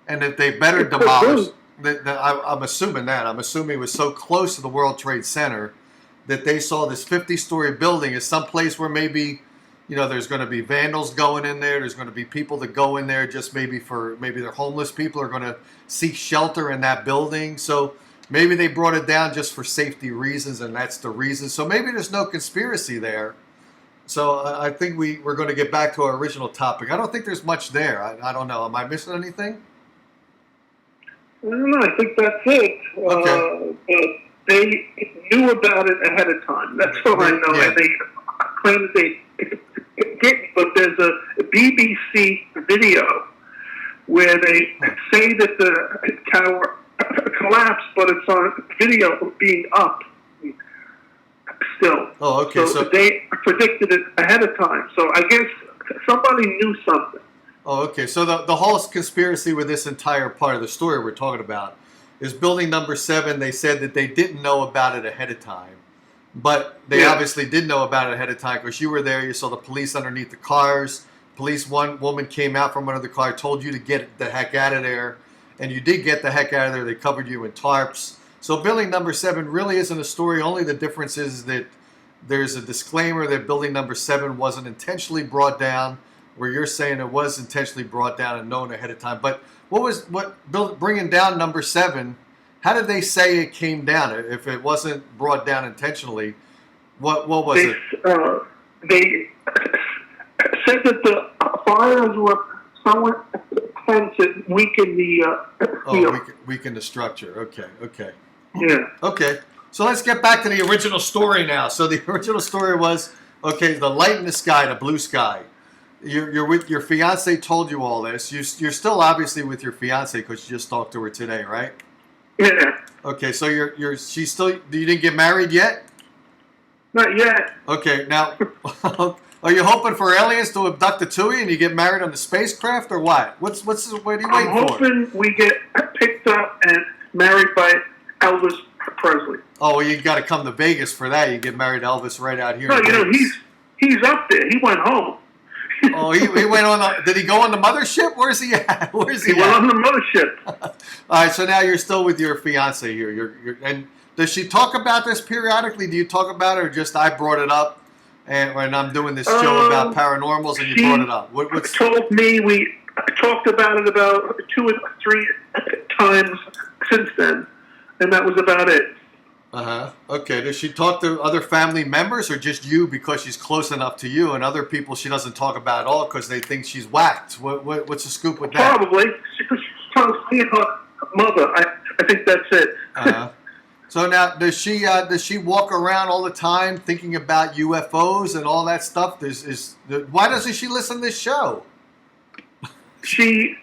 and that they better demolish. I'm assuming that. I'm assuming it was so close to the World Trade Center that they saw this 50-story building as some place where maybe, there's going to be vandals going in there. There's going to be people that go in there just maybe they're homeless people are going to seek shelter in that building. So maybe they brought it down just for safety reasons, and that's the reason. So maybe there's no conspiracy there. So I think we're going to get back to our original topic. I don't think there's much there. I don't know. Am I missing anything? No, I think that's it. Okay. They knew about it ahead of time. That's all I know. Yeah. And they claim that they didn't, but there's a BBC video where they say that the tower collapsed, but it's on video being up still. Oh, okay. So they predicted it ahead of time. So I guess somebody knew something. Oh, okay. So the whole conspiracy with this entire part of the story we're talking about is building number 7. They said that they didn't know about it ahead of time. But they obviously did know about it ahead of time, because you were there. You saw the police underneath the cars. One woman came out from under the car, told you to get the heck out of there. And you did get the heck out of there. They covered you in tarps. So building number 7 really isn't a story. Only the difference is that there's a disclaimer that building number 7 wasn't intentionally brought down, where you're saying it was intentionally brought down and known ahead of time. But bringing down number 7, how did they say it came down? If it wasn't brought down intentionally, what was it? They said that the fires were somewhat intense and weakened the weaken the structure. Okay. Yeah. Okay. So let's get back to the original story now. So the original story was, the light in the sky, the blue sky. You're with your fiance. Told you all this. You're still obviously with your fiance because you just talked to her today, right? Yeah. Okay. So she's still. You didn't get married yet? Not yet. Okay. Now, are you hoping for aliens to abduct the two of you and you get married on the spacecraft, or what? What are you waiting for? I'm hoping we get picked up and married by Elvis Presley. Oh, well, you got to come to Vegas for that. You get married to Elvis right out here. No, he's up there. He went home. Oh, he went on. Did he go on the mothership? Where's he at? He went on the mothership. All right, so now you're still with your fiance here. And does she talk about this periodically? Do you talk about it, or just I brought it up, and when I'm doing this show about paranormals, and you brought it up? What's told me we talked about it about 2 or 3 times since then, and that was about it. Okay. Does she talk to other family members, or just you because she's close enough to you, and other people she doesn't talk about at all because they think she's whacked? What's the scoop with that? Probably. She's trying to see her mother. I think that's it. So now, does she walk around all the time thinking about UFOs and all that stuff? Why doesn't she listen to this show? she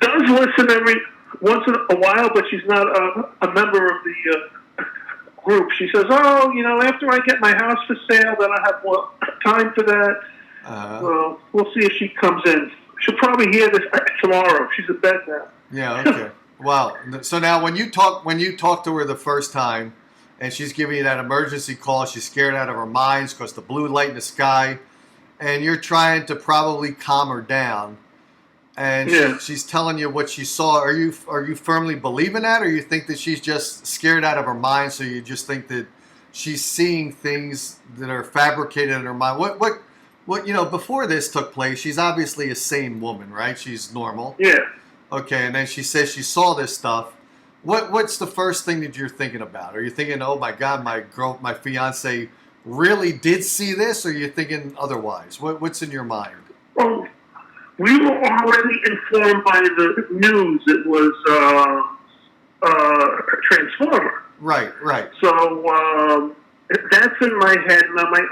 does listen every once in a while, but she's not a member of the group. She says, "Oh, after I get my house for sale, then I have more time for that." Well, we'll see if she comes in. She'll probably hear this tomorrow. She's in bed now. Yeah. Okay. Wow. So now, when you talk to her the first time, and she's giving you that emergency call, she's scared out of her mind because the blue light in the sky, and you're trying to probably calm her down, and she's telling you what she saw. Are you firmly believing that, or you think that she's just scared out of her mind? So you just think that she's seeing things that are fabricated in her mind. What before this took place, she's obviously a sane woman, right? She's normal. Yeah. Okay, and then she says she saw this stuff. What's the first thing that you're thinking about? Are you thinking, oh my God, my fiance really did see this, or are you thinking otherwise? What's in your mind? Well, we were already informed by the news it was a transformer. Right. So that's in my head, and I'm like,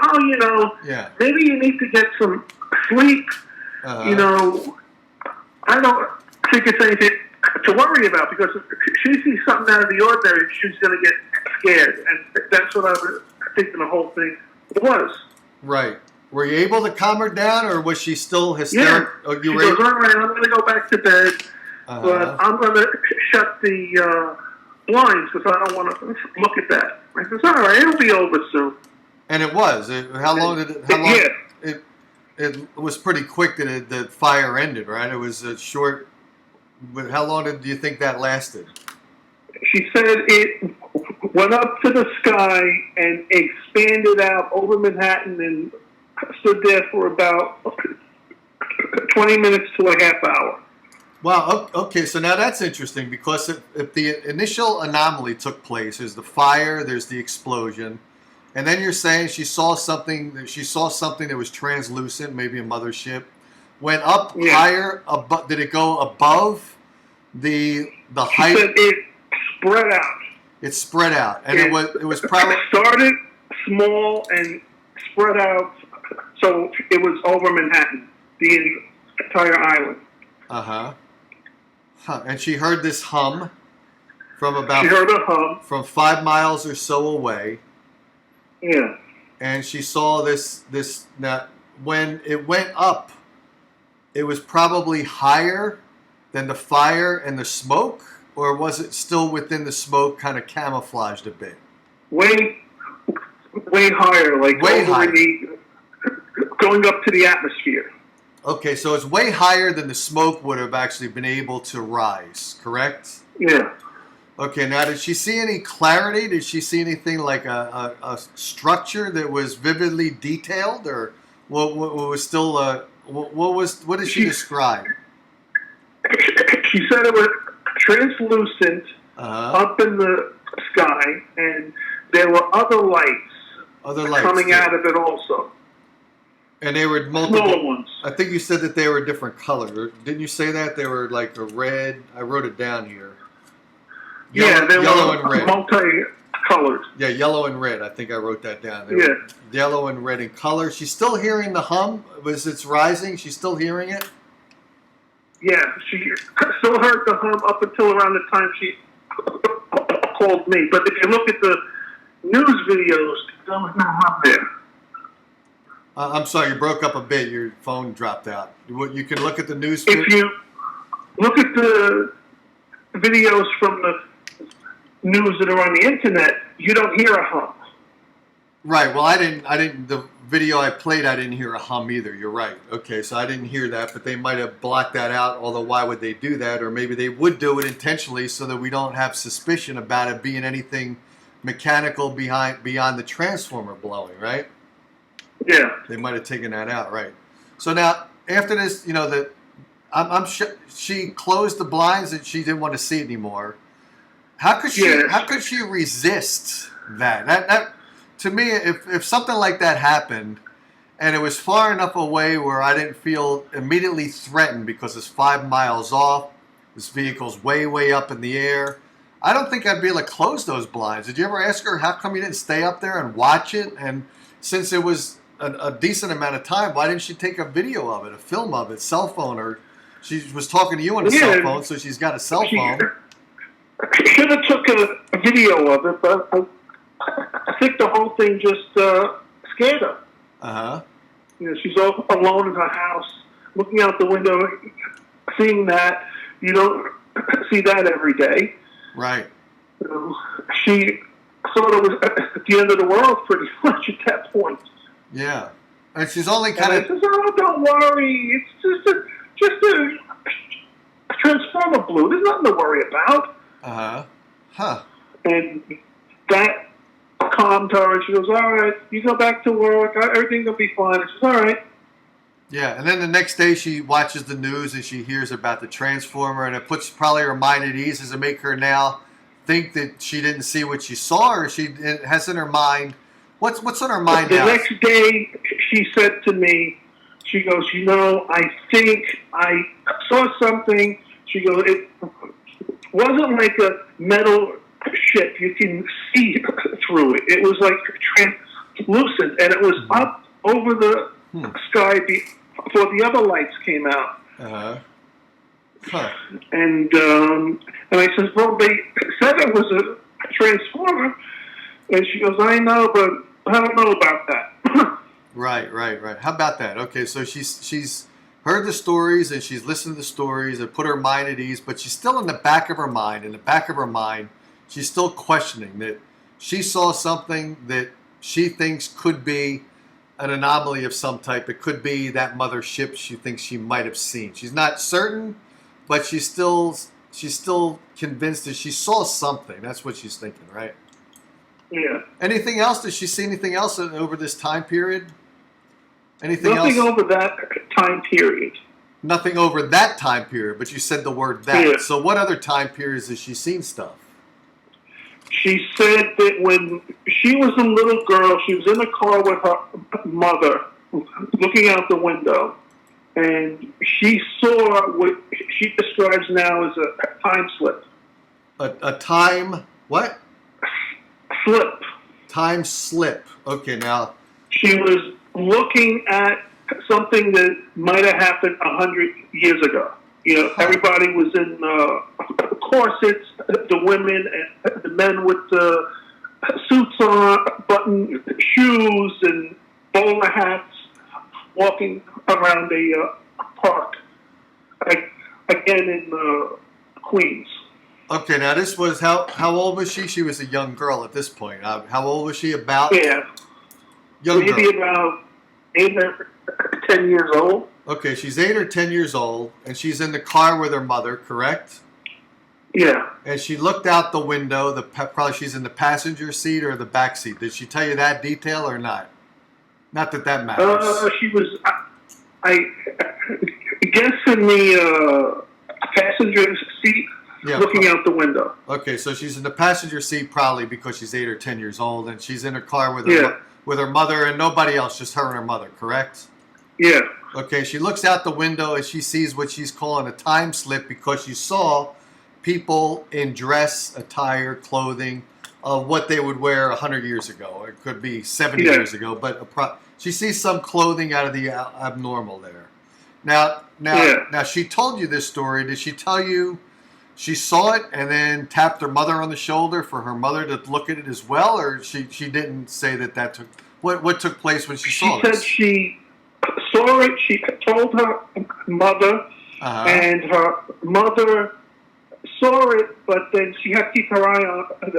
maybe you need to get some sleep. I don't think it's anything to worry about, because if she sees something out of the ordinary, she's going to get scared, and that's what I was thinking the whole thing was. Right. Were you able to calm her down, or was she still hysterical? Yeah. She goes, all right, I'm going to go back to bed, but I'm going to shut the blinds because I don't want to look at that. I says, all right, it'll be over soon. And it was. How long? It was pretty quick that the fire ended, right? It was a short. But how long do you think that lasted? She said it went up to the sky and expanded out over Manhattan and stood there for about 20 minutes to a half hour. Wow. Okay. So now that's interesting, because if the initial anomaly took place, there's the fire, there's the explosion, and then you're saying she saw something that was translucent, maybe a mothership, went up higher. Did it go above the height? She said it spread out. It spread out, and it was probably started small and spread out. So it was over Manhattan, the entire island. And she heard this hum from She heard a hum from 5 miles or so away. Yeah. And she saw this. Now, when it went up, it was probably higher than the fire and the smoke, or was it still within the smoke, kind of camouflaged a bit? Way higher, like way higher. Going up to the atmosphere. Okay, so it's way higher than the smoke would have actually been able to rise, correct? Yeah. Okay, now did she see any clarity? Did she see anything like a structure that was vividly detailed, or what was still what did she describe? She said it was translucent up in the sky, and there were other lights coming out of it also. And they were multiple smaller ones. I think you said that they were different colors. Didn't you say that they were like a red? I wrote it down here. They yellow were and red. Multi-colored. Yeah, yellow and red. I think I wrote that down. They were yellow and red in color. She's still hearing the hum. It's rising? She's still hearing it? Yeah, she still heard the hum up until around the time she called me. But if you look at the news videos, there was no hum there. I'm sorry, you broke up a bit. Your phone dropped out. You can look at the news. If you look at the videos from the news that are on the internet, you don't hear a hum. Right. Well, I didn't. The video I played, I didn't hear a hum either. You're right. Okay, so I didn't hear that, but they might have blocked that out. Although, why would they do that? Or maybe they would do it intentionally so that we don't have suspicion about it being anything mechanical beyond the transformer blowing. Right. Yeah. They might have taken that out, right? So now, after this, I'm sure she closed the blinds and she didn't want to see it anymore. How could she resist that? That to me, if something like that happened, and it was far enough away where I didn't feel immediately threatened because it's 5 miles off, this vehicle's way up in the air, I don't think I'd be able to close those blinds. Did you ever ask her how come you didn't stay up there and watch it? And since it was a decent amount of time, why didn't she take a video of it, a film of it, cell phone, or She was talking to you on a cell phone, so she's got a cell phone. She should have took a video of it, but I think the whole thing just scared her. Uh-huh. You know, she's all alone in her house, looking out the window, seeing that. You don't see that every day. Right. She thought it was at the end of the world pretty much at that point. Yeah. And she's only kind of... says, oh, don't worry. It's just a transformer blue. There's nothing to worry about. Uh-huh. Huh. And that calmed her, and she goes, all right, you go back to work. Everything will be fine. And she's all right. Yeah, and then the next day she watches the news and she hears about the transformer, and it puts probably her mind at ease. Does it make her now think that she didn't see what she saw, or it has in her mind... What's on her mind now? The next day, she said to me, she goes, you know, I think I saw something. She goes, it wasn't like a metal ship. You can see through it. It was like translucent, and it was up over the sky before the other lights came out. Uh-huh. Huh. And I says, well, they said it was a transformer. And she goes, I know, but I don't know about that. Right. How about that? Okay, so she's heard the stories and she's listened to the stories and put her mind at ease, but she's still in the back of her mind, she's still questioning that she saw something that she thinks could be an anomaly of some type. It could be that mother ship she thinks she might have seen. She's not certain, but she's still convinced that she saw something. That's what she's thinking, right? Yeah. Anything else? Does she see anything else over this time period? Nothing over that time period. Nothing over that time period, but you said the word that. Yeah. So what other time periods has she seen stuff? She said that when she was a little girl, she was in a car with her mother, looking out the window, and she saw what she describes now as a time slip. A time what? Slip. Time slip. Okay, now. She was looking at something that might have happened 100 years ago. You know, everybody was in corsets, the women and the men with suits on, button shoes, and bowler hats, walking around a park, again in Queens. Okay, now this was, how old was she? She was a young girl at this point. How old was she? About? Yeah. Maybe about 8 or 10 years old. Okay, she's 8 or 10 years old, and she's in the car with her mother, correct? Yeah. And she looked out the window. Probably she's in the passenger seat or the back seat. Did she tell you that detail or not? Not that matters. She was, I guess, in the passenger seat, looking out the window. Okay, so she's in the passenger seat probably because she's 8 or 10 years old, and she's in her car with her mother and nobody else, just her and her mother, correct? Yeah. Okay, she looks out the window and she sees what she's calling a time slip because she saw people in dress, attire, clothing of what they would wear 100 years ago. Or it could be 70 years ago, but she sees some clothing out of the abnormal there. Now, she told you this story. Did she tell you she saw it and then tapped her mother on the shoulder for her mother to look at it as well, or she didn't say that took... What took place when she saw it? She said she saw it. She told her mother, and her mother saw it, but then she had to keep her eye on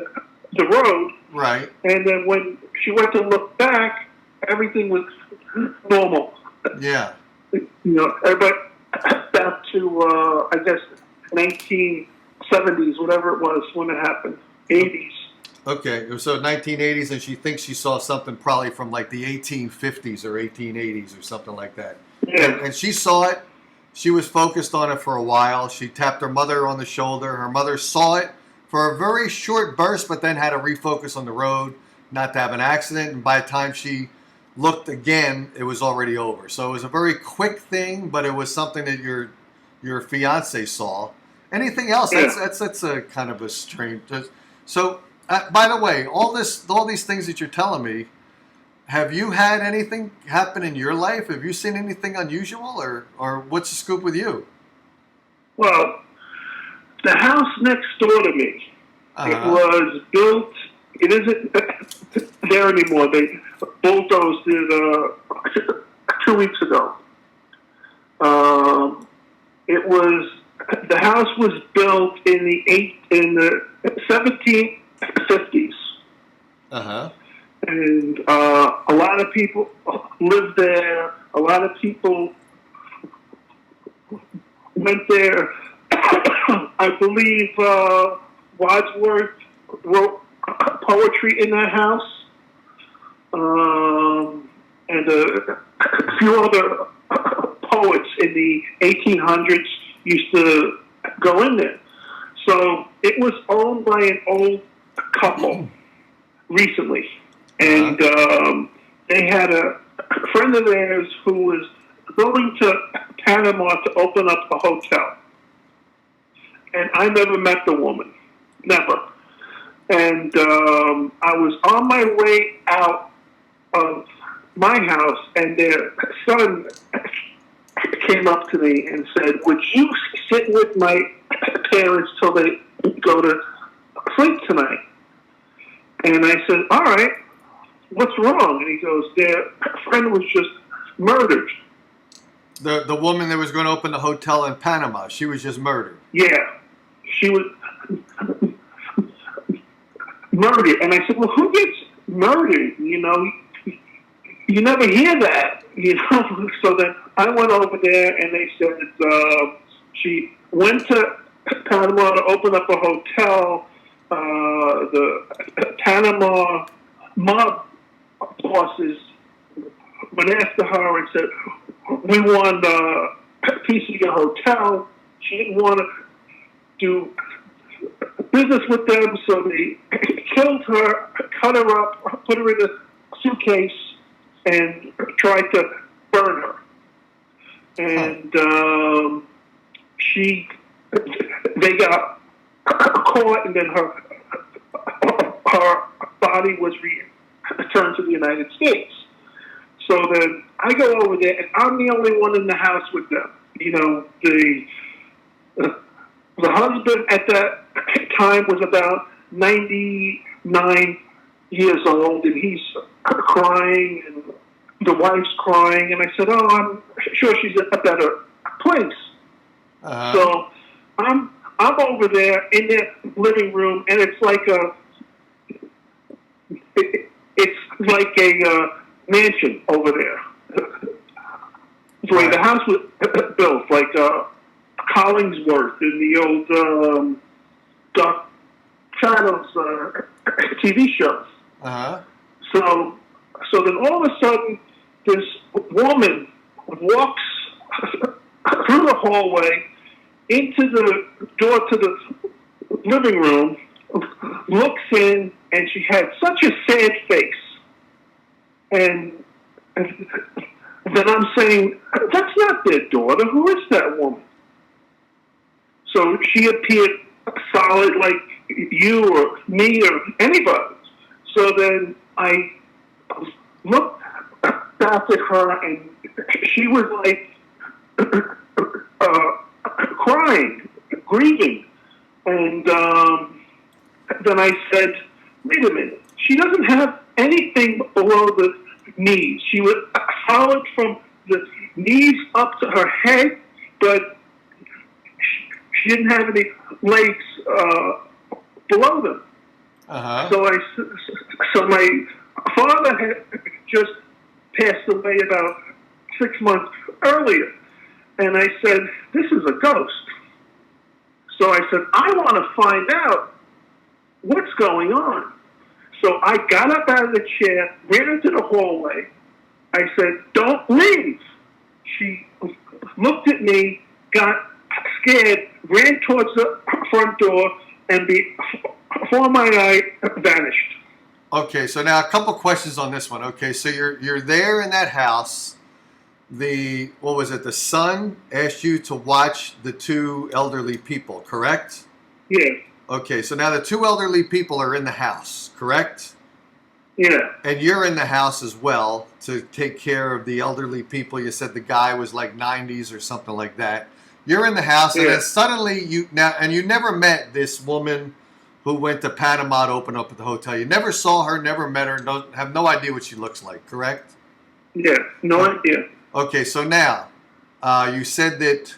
the road. Right. And then when she went to look back, everything was normal. Yeah. You know, everybody back to, I guess, 1970s, whatever it was when it happened, 80s. Okay, so 1980s, and she thinks she saw something probably from like the 1850s or 1880s or something like that. Yeah. And she saw it. She was focused on it for a while. She tapped her mother on the shoulder. Her mother saw it for a very short burst, but then had to refocus on the road, not to have an accident. And by the time she looked again, it was already over. So it was a very quick thing, but it was something that your fiancé saw. Anything else? Yeah. That's a kind of a strange. So. By the way, all these things that you're telling me, have you had anything happen in your life? Have you seen anything unusual, or what's the scoop with you? Well, the house next door to me, it was built. It isn't there anymore. They bulldozed it 2 weeks ago. The house was built in the 1750s. And a lot of people lived there. A lot of people went there. I believe Wadsworth wrote poetry in that house, and a few other poets in the 1800s used to go in there. So it was owned by an old couple recently, and they had a friend of theirs who was going to Panama to open up a hotel. And I never met the woman, never. And I was on my way out of my house, and their son came up to me and said, "Would you sit with my parents till they go to sleep tonight?" And I said, "All right, what's wrong?" And he goes, "Their friend was just murdered." The woman that was going to open the hotel in Panama, she was just murdered. Yeah, she was murdered. And I said, "Well, who gets murdered? You know, you never hear that, you know." So then I went over there, and they said she went to Panama to open up a hotel. The Panama mob bosses went after her and said, "We want a piece of your hotel." She didn't want to do business with them, so they killed her, cut her up, put her in a suitcase, and tried to burn her. And they got caught, and then her body was returned to the United States. So then I go over there, and I'm the only one in the house with them. You know, the husband at that time was about 99 years old, and he's crying, and the wife's crying. And I said, "Oh, I'm sure she's in a better place." So I'm over there in their living room, and it's like a mansion over there. The way the house was built, like Collingsworth in the old Dark Shadows TV shows. So then all of a sudden, this woman walks through the hallway into the door to the living room, looks in, and she had such a sad face. And then I'm saying, "That's not their daughter. Who is that woman?" So she appeared solid like you or me or anybody. So then I looked back at her, and she was like crying, grieving. And then I said, "Wait a minute. She doesn't have anything below the knees. She was solid from the knees up to her head, but she didn't have any legs below them." So my father had just passed away about 6 months earlier, and I said, "This is a ghost." So I said, "I want to find out what's going on." So I got up out of the chair, ran into the hallway. I said, "Don't leave." She looked at me, got scared, ran towards the front door, and before my eye, vanished. Okay, so now a couple questions on this one. Okay, so you're there in that house. The son asked you to watch the two elderly people, correct? Yeah. Okay, so now the two elderly people are in the house, correct? Yeah. And you're in the house as well to take care of the elderly people. You said the guy was like 90s or something like that. You're in the house, and Yeah. then suddenly you never met this woman who went to Panama to open up at the hotel. You never saw her, never met her, have no idea what she looks like, correct? Yeah, no idea. Okay, so now you said that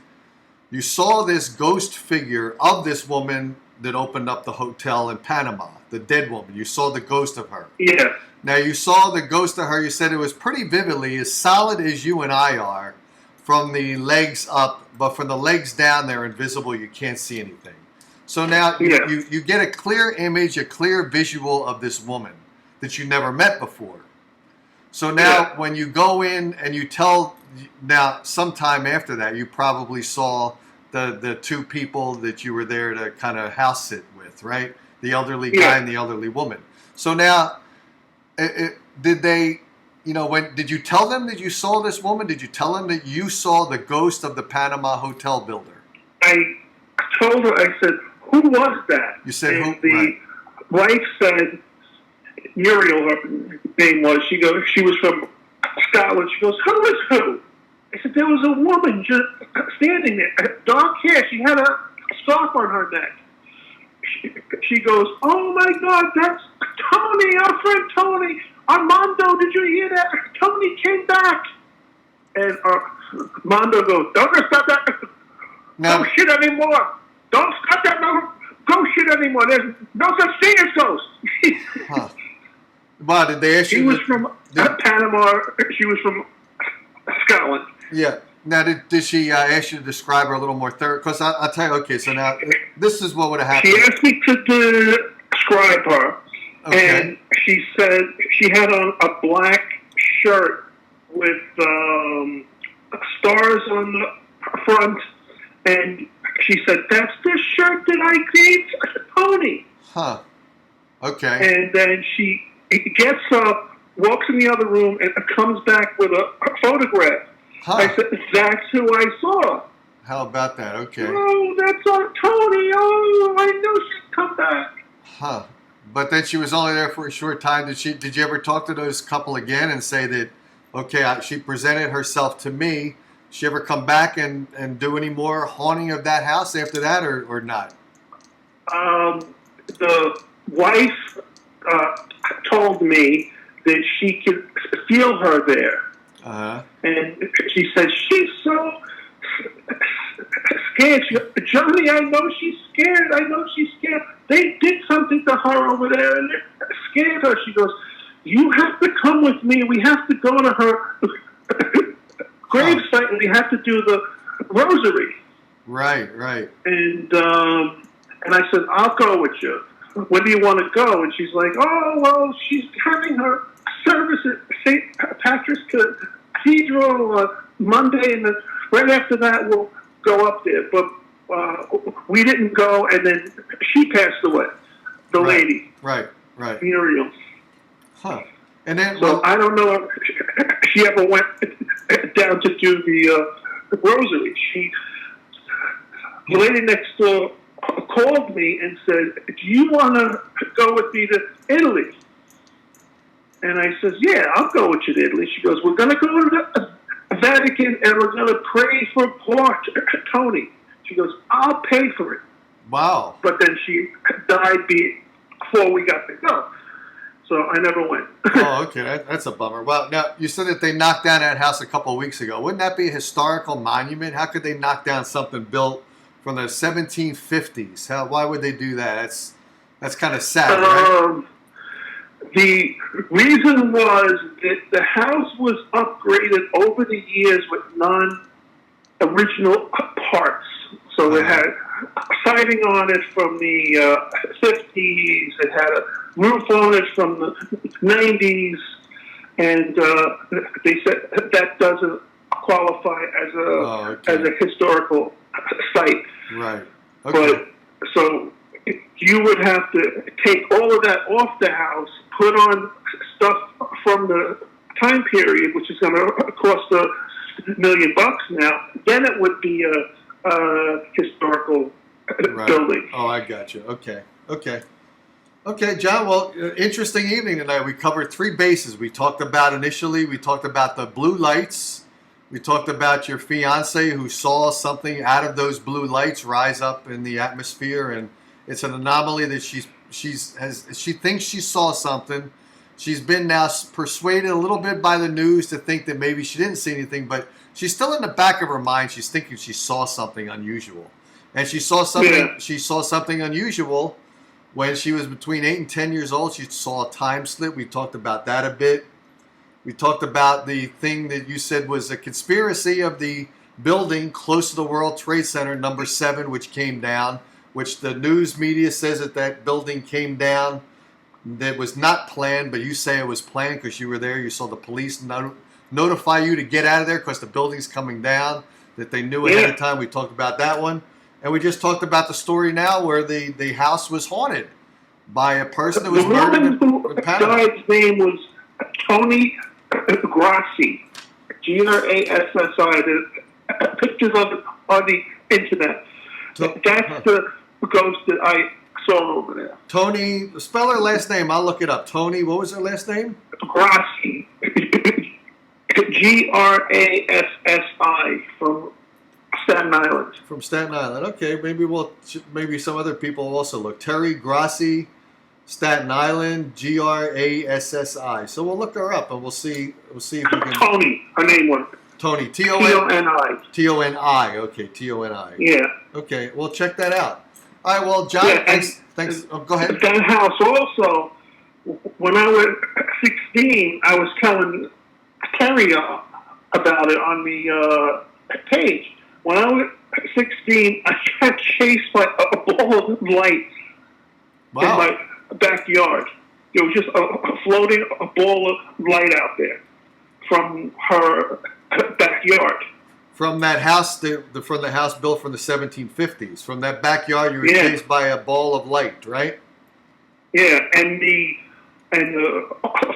you saw this ghost figure of this woman that opened up the hotel in Panama, the dead woman. You saw the ghost of her. Yeah. Now, you saw the ghost of her. You said it was pretty vividly, as solid as you and I are, from the legs up, but from the legs down, they're invisible. You can't see anything. So now you get a clear image, a clear visual of this woman that you never met before. So now when you go in and you tell, now sometime after that, you probably saw the two people that you were there to kind of house sit with, right? The elderly guy and the elderly woman. So now, did they, did you tell them that you saw this woman? Did you tell them that you saw the ghost of the Panama hotel builder? I told her, I said, who was that? You said and who? The wife said, Muriel, her name was. She was from Scotland. She goes, who is who? I said, there was a woman just standing there, dark hair. She had a scarf on her neck. She goes, oh my God, that's Tony, our friend Tony. Armando, did you hear that? Tony came back. And Armando goes, don't stop that. Don't shit anymore. Don't stop that. Don't shit anymore. There's no such thing as ghosts. Huh. Wow, did they ask you? She was from Panama. She was from Scotland. Yeah. Now, did she ask you to describe her a little more thorough? Because I'll tell you, okay, so now this is what would have happened. She asked me to describe her, and she said she had on a black shirt with stars on the front, and she said, that's the shirt that I gave Tony. Huh. Okay. And then she gets up, walks in the other room, and comes back with a photograph. Huh. I said, that's who I saw. How about that? Okay. Oh, that's our Tony. Oh, I knew she'd come back. Huh. But then she was only there for a short time. Did you ever talk to those couple again and say that, okay, she presented herself to me? She ever come back and do any more haunting of that house after that, or not? The wife told me that she could feel her there. Uh-huh. And she said, she's so scared. She goes, Johnny, I know she's scared. I know she's scared. They did something to her over there and it scared her. She goes, you have to come with me. We have to go to her gravesite and we have to do the rosary. Right, right. And I said, I'll go with you. When do you want to go? And she's like, oh, well, she's having her service at St. Patrick's Cathedral Monday, and then right after that we'll go up there. But we didn't go, and then she passed away, the lady. Right, right. Muriel. Huh. And then, so I don't know if she ever went down to do the rosary. The lady next door called me and said, do you want to go with me to Italy? And I says, yeah, I'll go with you to Italy. She goes, we're going to go to the Vatican and we're going to pray for poor Tony. She goes, I'll pay for it. Wow. But then she died before we got to go. So I never went. Oh, okay. That's a bummer. Well, now, you said that they knocked down that house a couple of weeks ago. Wouldn't that be a historical monument? How could they knock down something built from the 1750s? Why would they do that? That's kind of sad, right? The reason was that the house was upgraded over the years with non-original parts. So it had siding on it from the 50s. It had a roof on it from the 90s. And they said that doesn't qualify as a historical site. Right. Okay. But so you would have to take all of that off the house, put on stuff from the time period, which is going to cost $1 million now. Then it would be a historical building. Oh, I got you. Okay. Okay, John. Well, interesting evening tonight. We covered 3 bases. We talked about the blue lights We talked about your fiance who saw something out of those blue lights rise up in the atmosphere, and it's an anomaly that she thinks she saw something. She's been now persuaded a little bit by the news to think that maybe she didn't see anything, but she's still in the back of her mind. She's thinking she saw something unusual, and she saw something. Yeah. She saw something unusual when she was between 8 and 10 years old. She saw a time slip. We talked about that a bit. We talked about the thing that you said was a conspiracy of the building close to the World Trade Center, number 7, which came down, which the news media says that building came down. That was not planned, but you say it was planned because you were there. You saw the police notify you to get out of there because the building's coming down, that they knew ahead of time. We talked about that one. And we just talked about the story now where the house was haunted by a person that was murdered in Panama. The guy's name was Tony Grassi, Grassi. There's pictures on the internet. That's the ghost that I saw over there. Tony, spell her last name. I'll look it up. Tony, what was her last name? Grassi. Grassi from Staten Island. From Staten Island. Okay, maybe some other people will also look. Terry Grassi, Staten Island, Grassi. So we'll look her up and we'll see if we can. Tony, her name was. Tony, T-O-N-I. T-O-N-I. Okay, T-O-N-I. Yeah. Okay, we'll check that out. All right, well, John, thanks. Oh, go ahead. That house also, when I was 16, I was telling Terry about it on the page. When I was 16, I got chased by a ball of lights in my backyard. There was just a floating ball of light out there from her backyard. From that house, from the house built from the 1750s. From that backyard, you were chased by a ball of light, right? Yeah, and the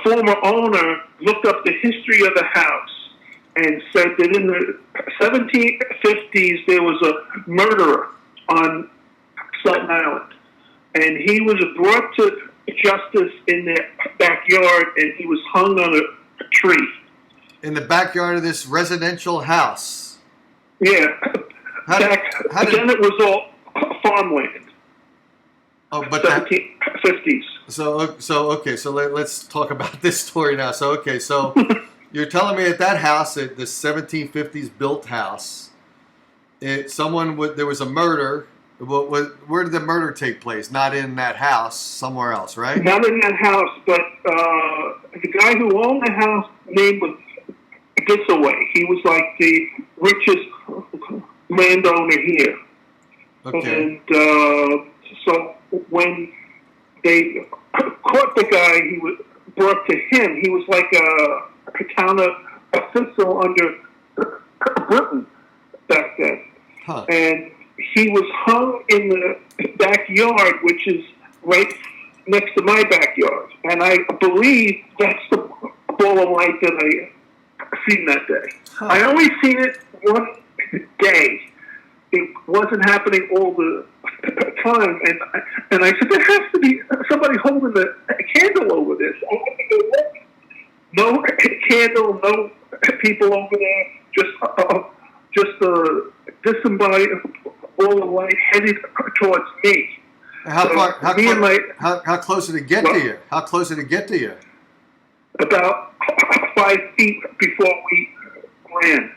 former owner looked up the history of the house and said that in the 1750s there was a murderer on Staten Island, and he was brought to justice in their backyard, and he was hung on a tree. In the backyard of this residential house. Yeah. Then it was all farmland. Oh, but 1750s. So let's talk about this story now. So you're telling me that house, the 1750s built house, there was a murder. Where did the murder take place? Not in that house, somewhere else, right? Not in that house, but the guy who owned the house name was Disaway. He was like the richest landowner here. Okay. And so when they caught the guy, he was brought to him. He was like a town official under Britain back then. Huh. And he was hung in the backyard, which is right next to my backyard. And I believe that's the ball of light that I seen that day. Huh. I only seen it one day. It wasn't happening all the time. And I said, there has to be somebody holding a candle over this. No candle, no people over there, just somebody all of light headed towards me. How close did it get to you? How close did it get to you? About 5 feet before we ran.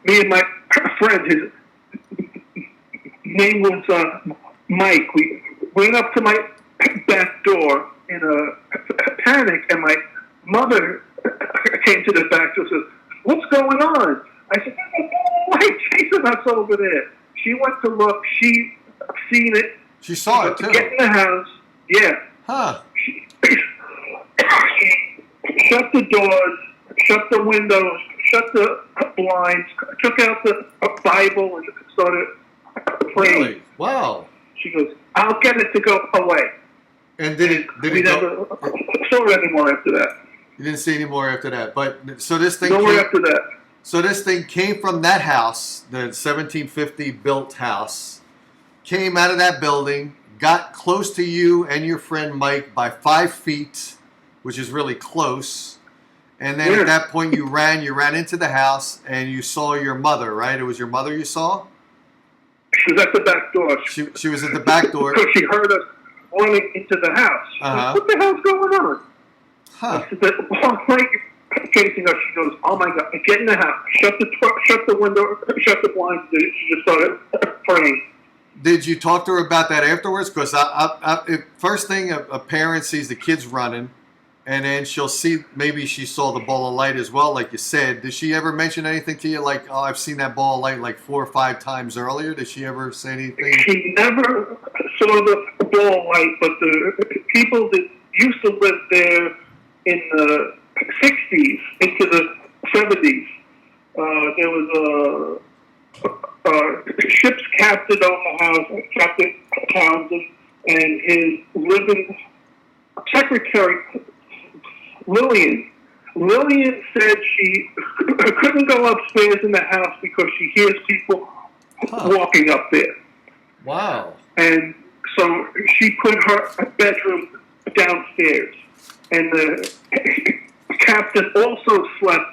Me and my friend, his name was Mike. We went up to my back door in a panic, and my mother came to the back door and said, "What's going on?" I said, "There's a light chasing us over there." She went to look. She seen it. She saw it too. Get in the house. Yeah. Huh. She shut the doors, shut the windows, shut the blinds, took out the Bible and started praying. Really? Wow. She goes, "I'll get it to go away." And did we it never saw it anymore after that. You didn't see any more after that. But so this thing Nowhere after that. So this thing came from that house, the 1750 built house, came out of that building, got close to you and your friend Mike by 5 feet, which is really close, And then at that point, you ran into the house, and you saw your mother, right? It was your mother you saw? She was at the back door. She was at the back door. So she heard us running into the house. Uh-huh. What the hell's going on? Huh. I said, like, facing us, she goes, oh my God, get in the house. Shut the window, shut the blinds. She just started praying. Did you talk to her about that afterwards? Because first thing, a parent sees the kids running, and then she'll see, maybe she saw the ball of light as well, like you said. Did she ever mention anything to you like, oh, I've seen that ball of light like 4 or 5 times earlier? Did she ever say anything? She never saw the ball of light, but the people that used to live there in the 60s into the 70s, there was a ship's captain on the house, Captain Townsend, and his living secretary, Lillian. Lillian said she couldn't go upstairs in the house because she hears people walking up there. Wow. And so she put her bedroom downstairs. And the captain also slept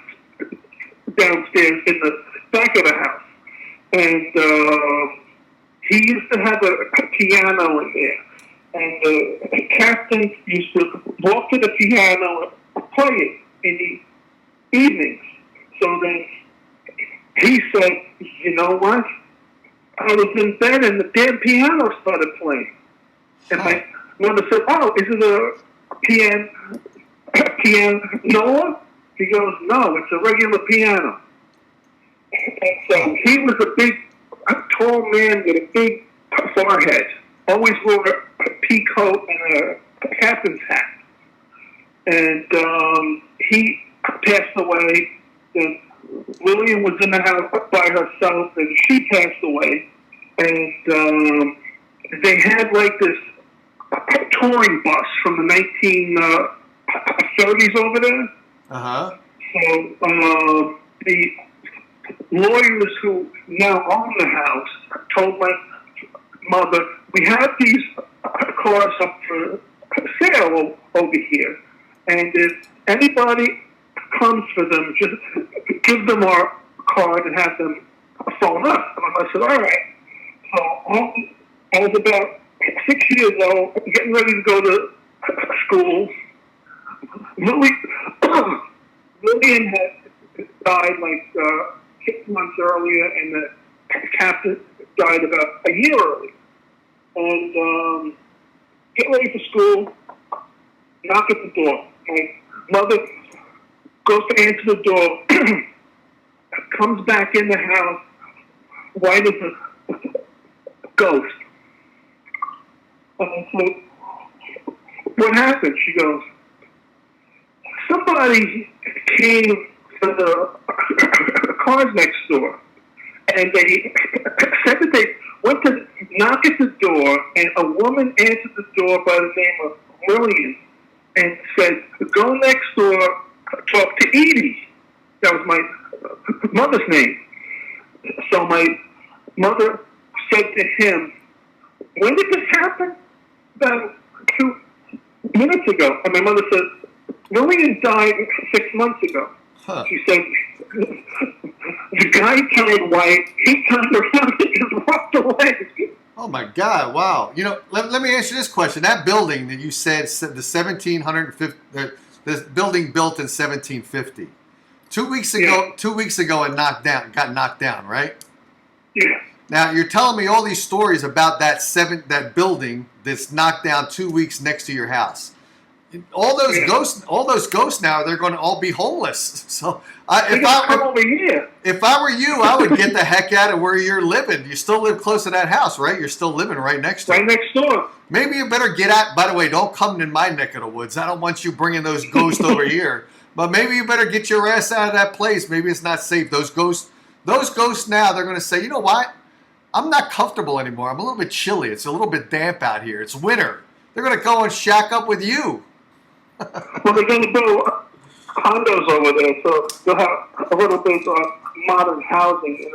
downstairs in the back of the house. And he used to have a piano in there. And the captain used to walk to the piano and play it in the evenings. So then he said, you know what? I was in bed and the damn piano started playing. And my mother said, oh, is it a piano? He goes, no, it's a regular piano. And so he was a big, tall man with a big forehead. Always wore a pea coat and a captain's hat. And he passed away. And Lillian was in the house by herself, and she passed away. And they had like this touring bus from the 1930s over there. Uh-huh. So the lawyers who now own the house told my mother, we have these cars up for sale over here, and if anybody comes for them, just give them our card and have them phone us. And I said, all right. So I was about 6 years old, getting ready to go to school. Lillian had died like 6 months earlier, and the captain died about a year early. And get ready for school, knock at the door. My mother goes to answer the door, comes back in the house, white as a ghost. And I said, what happened? She goes, somebody came to the cars next door, and they said that they went to knock at the door, and a woman answered the door by the name of Lillian and said, go next door, talk to Edie. That was my mother's name. So my mother said to him, when did this happen? About 2 minutes ago. And my mother said, Lillian died 6 months ago. Huh. She said, the guy turned white, he turned around and just walked away. Oh my God! Wow. You know, let me ask you this question: that building that you said the 1750, this building built in 1750. 2 weeks ago, 2 weeks ago, it got knocked down, right? Yeah. Now you're telling me all these stories about that building that's knocked down 2 weeks next to your house. All those ghosts now, they're going to all be homeless. So if I were you, I would get the heck out of where you're living. You still live close to that house, right? You're still living right next to it. Right next door. Maybe you better get out. By the way, don't come in my neck of the woods. I don't want you bringing those ghosts over here. But maybe you better get your ass out of that place. Maybe it's not safe. Those ghosts now, they're going to say, you know what? I'm not comfortable anymore. I'm a little bit chilly. It's a little bit damp out here. It's winter. They're going to go and shack up with you. Well, they're going to build condos over there, so they'll have a little bit of modern housing in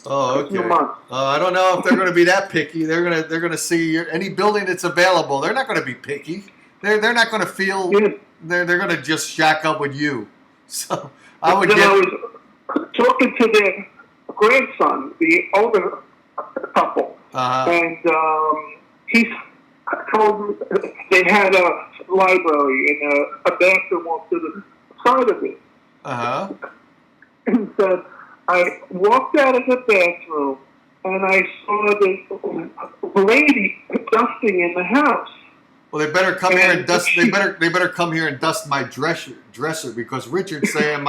a few months. I don't know if they're going to be that picky. They're going to see any building that's available. They're not going to be picky. They're not going to feel. Yeah. They're going to just shack up with you. So I would then get. I was talking to their grandson, the older couple, and he told me they had a library and a bathroom off to the side of it. And said, I walked out of the bathroom and I saw this lady dusting in the house. Well, they better come here and dust. They better come here and dust my dresser because Richard's saying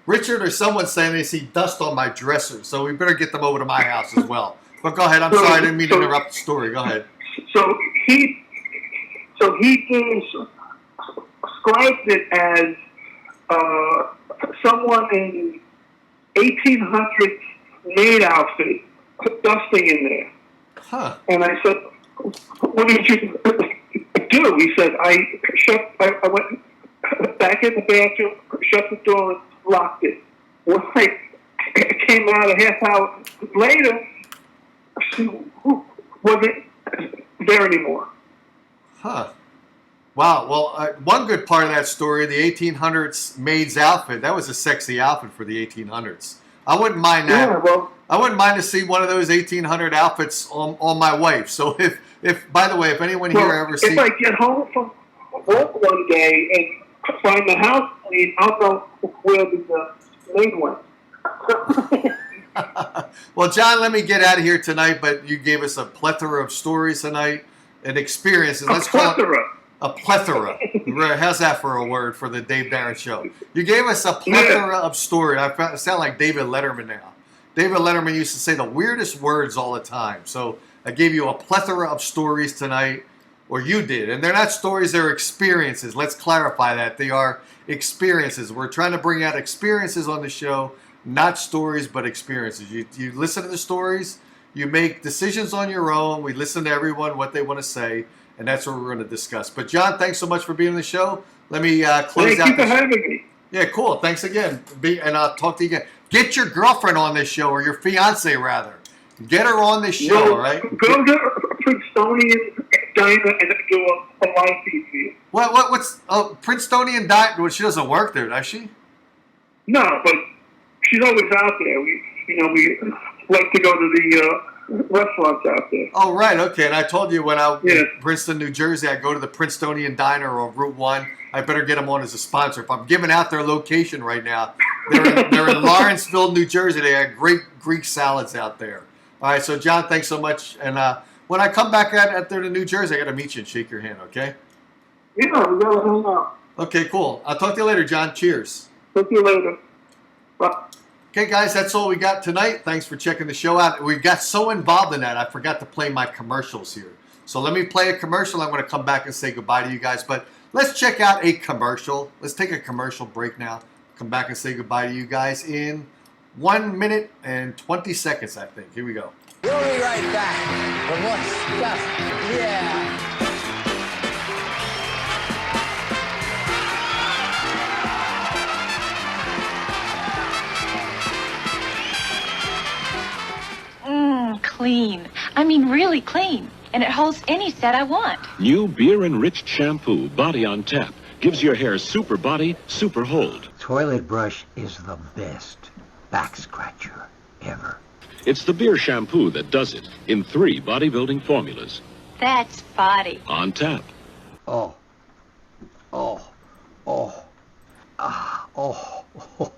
Richard or someone's saying they see dust on my dresser. So we better get them over to my house as well. But go ahead. I'm sorry, I didn't mean to interrupt the story. Go ahead. So he described it as someone in 1800s maid outfit dusting in there. And I said, what did you do? He said, I went back in the bathroom, shut the door, and locked it. When I came out a half hour later, she wasn't there anymore. Wow. Well, one good part of that story, the 1800s maid's outfit, that was a sexy outfit for the 1800s. I wouldn't mind that. Yeah, well, I wouldn't mind to see one of those 1800 outfits on my wife. So if by the way, if anyone here ever sees... If I get home from work one day and find the house clean, I'll know where the maid went. Well, John, let me get out of here tonight, but you gave us a plethora of stories tonight and experiences. Let's call it a plethora. How's that for a word for the Dave Darren Show? You gave us a plethora of stories. I sound like David Letterman now. David Letterman used to say the weirdest words all the time. So I gave you a plethora of stories tonight, or you did. And they're not stories, they're experiences. Let's clarify that. They are experiences. We're trying to bring out experiences on the show, not stories, but experiences. You listen to the stories, you make decisions on your own. We listen to everyone, what they want to say, and that's what we're going to discuss. But John, thanks so much for being on the show. Let me close out. Thank you for having me. Yeah, cool. Thanks again. And I'll talk to you again. Get your girlfriend on this show, or your fiancée, rather. Get her on this show, all right? Go to Princetonian Diner and do a live feed. What's Princetonian Diner? Well, she doesn't work there, does she? No, but she's always out there. We like to go to the restaurants out there. Oh, right. Okay. And I told you when I was in Princeton, New Jersey, I go to the Princetonian Diner on Route 1. I better get them on as a sponsor. If I'm giving out their location right now, they're in Lawrenceville, New Jersey. They have great Greek salads out there. All right. So, John, thanks so much. And when I come back out there to New Jersey, I got to meet you and shake your hand, okay? Yeah, we got to hang out. Okay, cool. I'll talk to you later, John. Cheers. Talk to you later. Bye. Okay, guys, that's all we got tonight. Thanks for checking the show out. We got so involved in that, I forgot to play my commercials here. So let me play a commercial. I'm going to come back and say goodbye to you guys. But let's check out a commercial. Let's take a commercial break now. Come back and say goodbye to you guys in 1 minute and 20 seconds, I think. Here we go. We'll be right back with what's just, yeah. Clean. I mean really clean. And it holds any set I want. New beer-enriched shampoo, Body on Tap, gives your hair super body, super hold. Toilet brush is the best back scratcher ever. It's the beer shampoo that does it in 3 bodybuilding formulas. That's body. On Tap. Oh. Oh. Oh. Ah. Oh. Oh.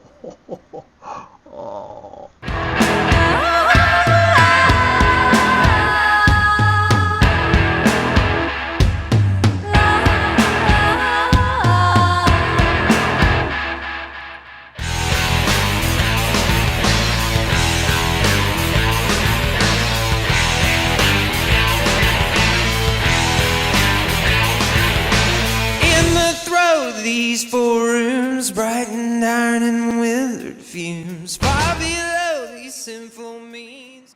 Oh. These 4 rooms, bright and iron and withered fumes, far below these sinful means.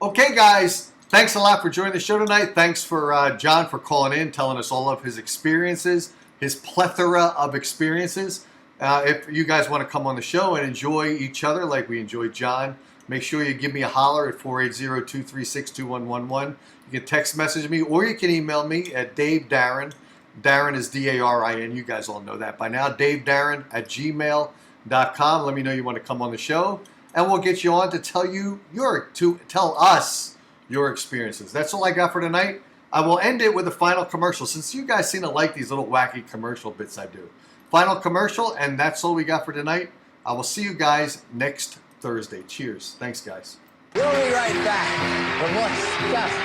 Okay, guys, thanks a lot for joining the show tonight. Thanks for John for calling in, telling us all of his experiences, his plethora of experiences. If you guys want to come on the show and enjoy each other like we enjoyed John, make sure you give me a holler at 480-236-2111. You can text message me or you can email me at DaveDarren, Darren is D-A-R-I-N. You guys all know that by now. DaveDarren@gmail.com. Let me know you want to come on the show, and we'll get you on to tell us your experiences. That's all I got for tonight. I will end it with a final commercial, since you guys seem to like these little wacky commercial bits I do. Final commercial, and that's all we got for tonight. I will see you guys next Thursday. Cheers. Thanks, guys. We'll be right back with what's just,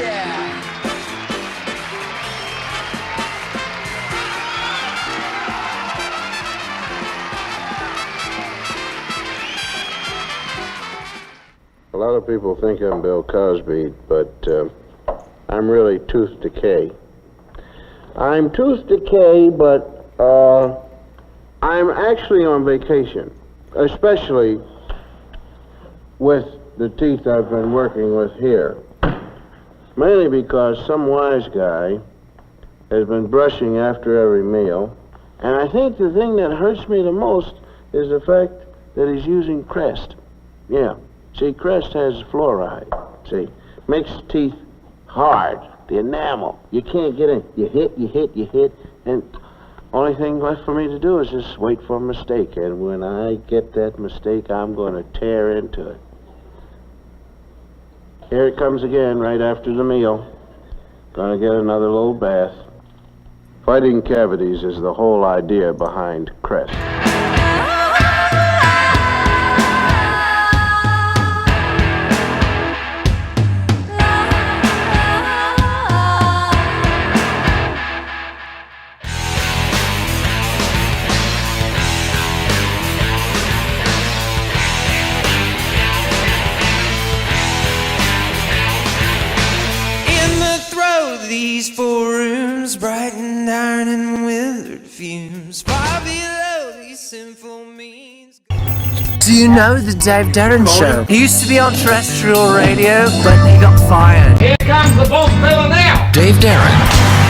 yeah. A lot of people think I'm Bill Cosby, but I'm really Tooth Decay. I'm Tooth Decay, but I'm actually on vacation, especially with the teeth I've been working with here. Mainly because some wise guy has been brushing after every meal, and I think the thing that hurts me the most is the fact that he's using Crest. Yeah. See, Crest has fluoride. See, makes teeth hard. The enamel. You can't get in. You hit, and only thing left for me to do is just wait for a mistake. And when I get that mistake, I'm going to tear into it. Here it comes again right after the meal. Gonna get another little bath. Fighting cavities is the whole idea behind Crest. These 4 rooms, bright and iron and withered fumes, far below these sinful means. Do you know the Dave Darren Show? He used to be on terrestrial radio, but he got fired. Here comes the boss fella now. Dave Darren.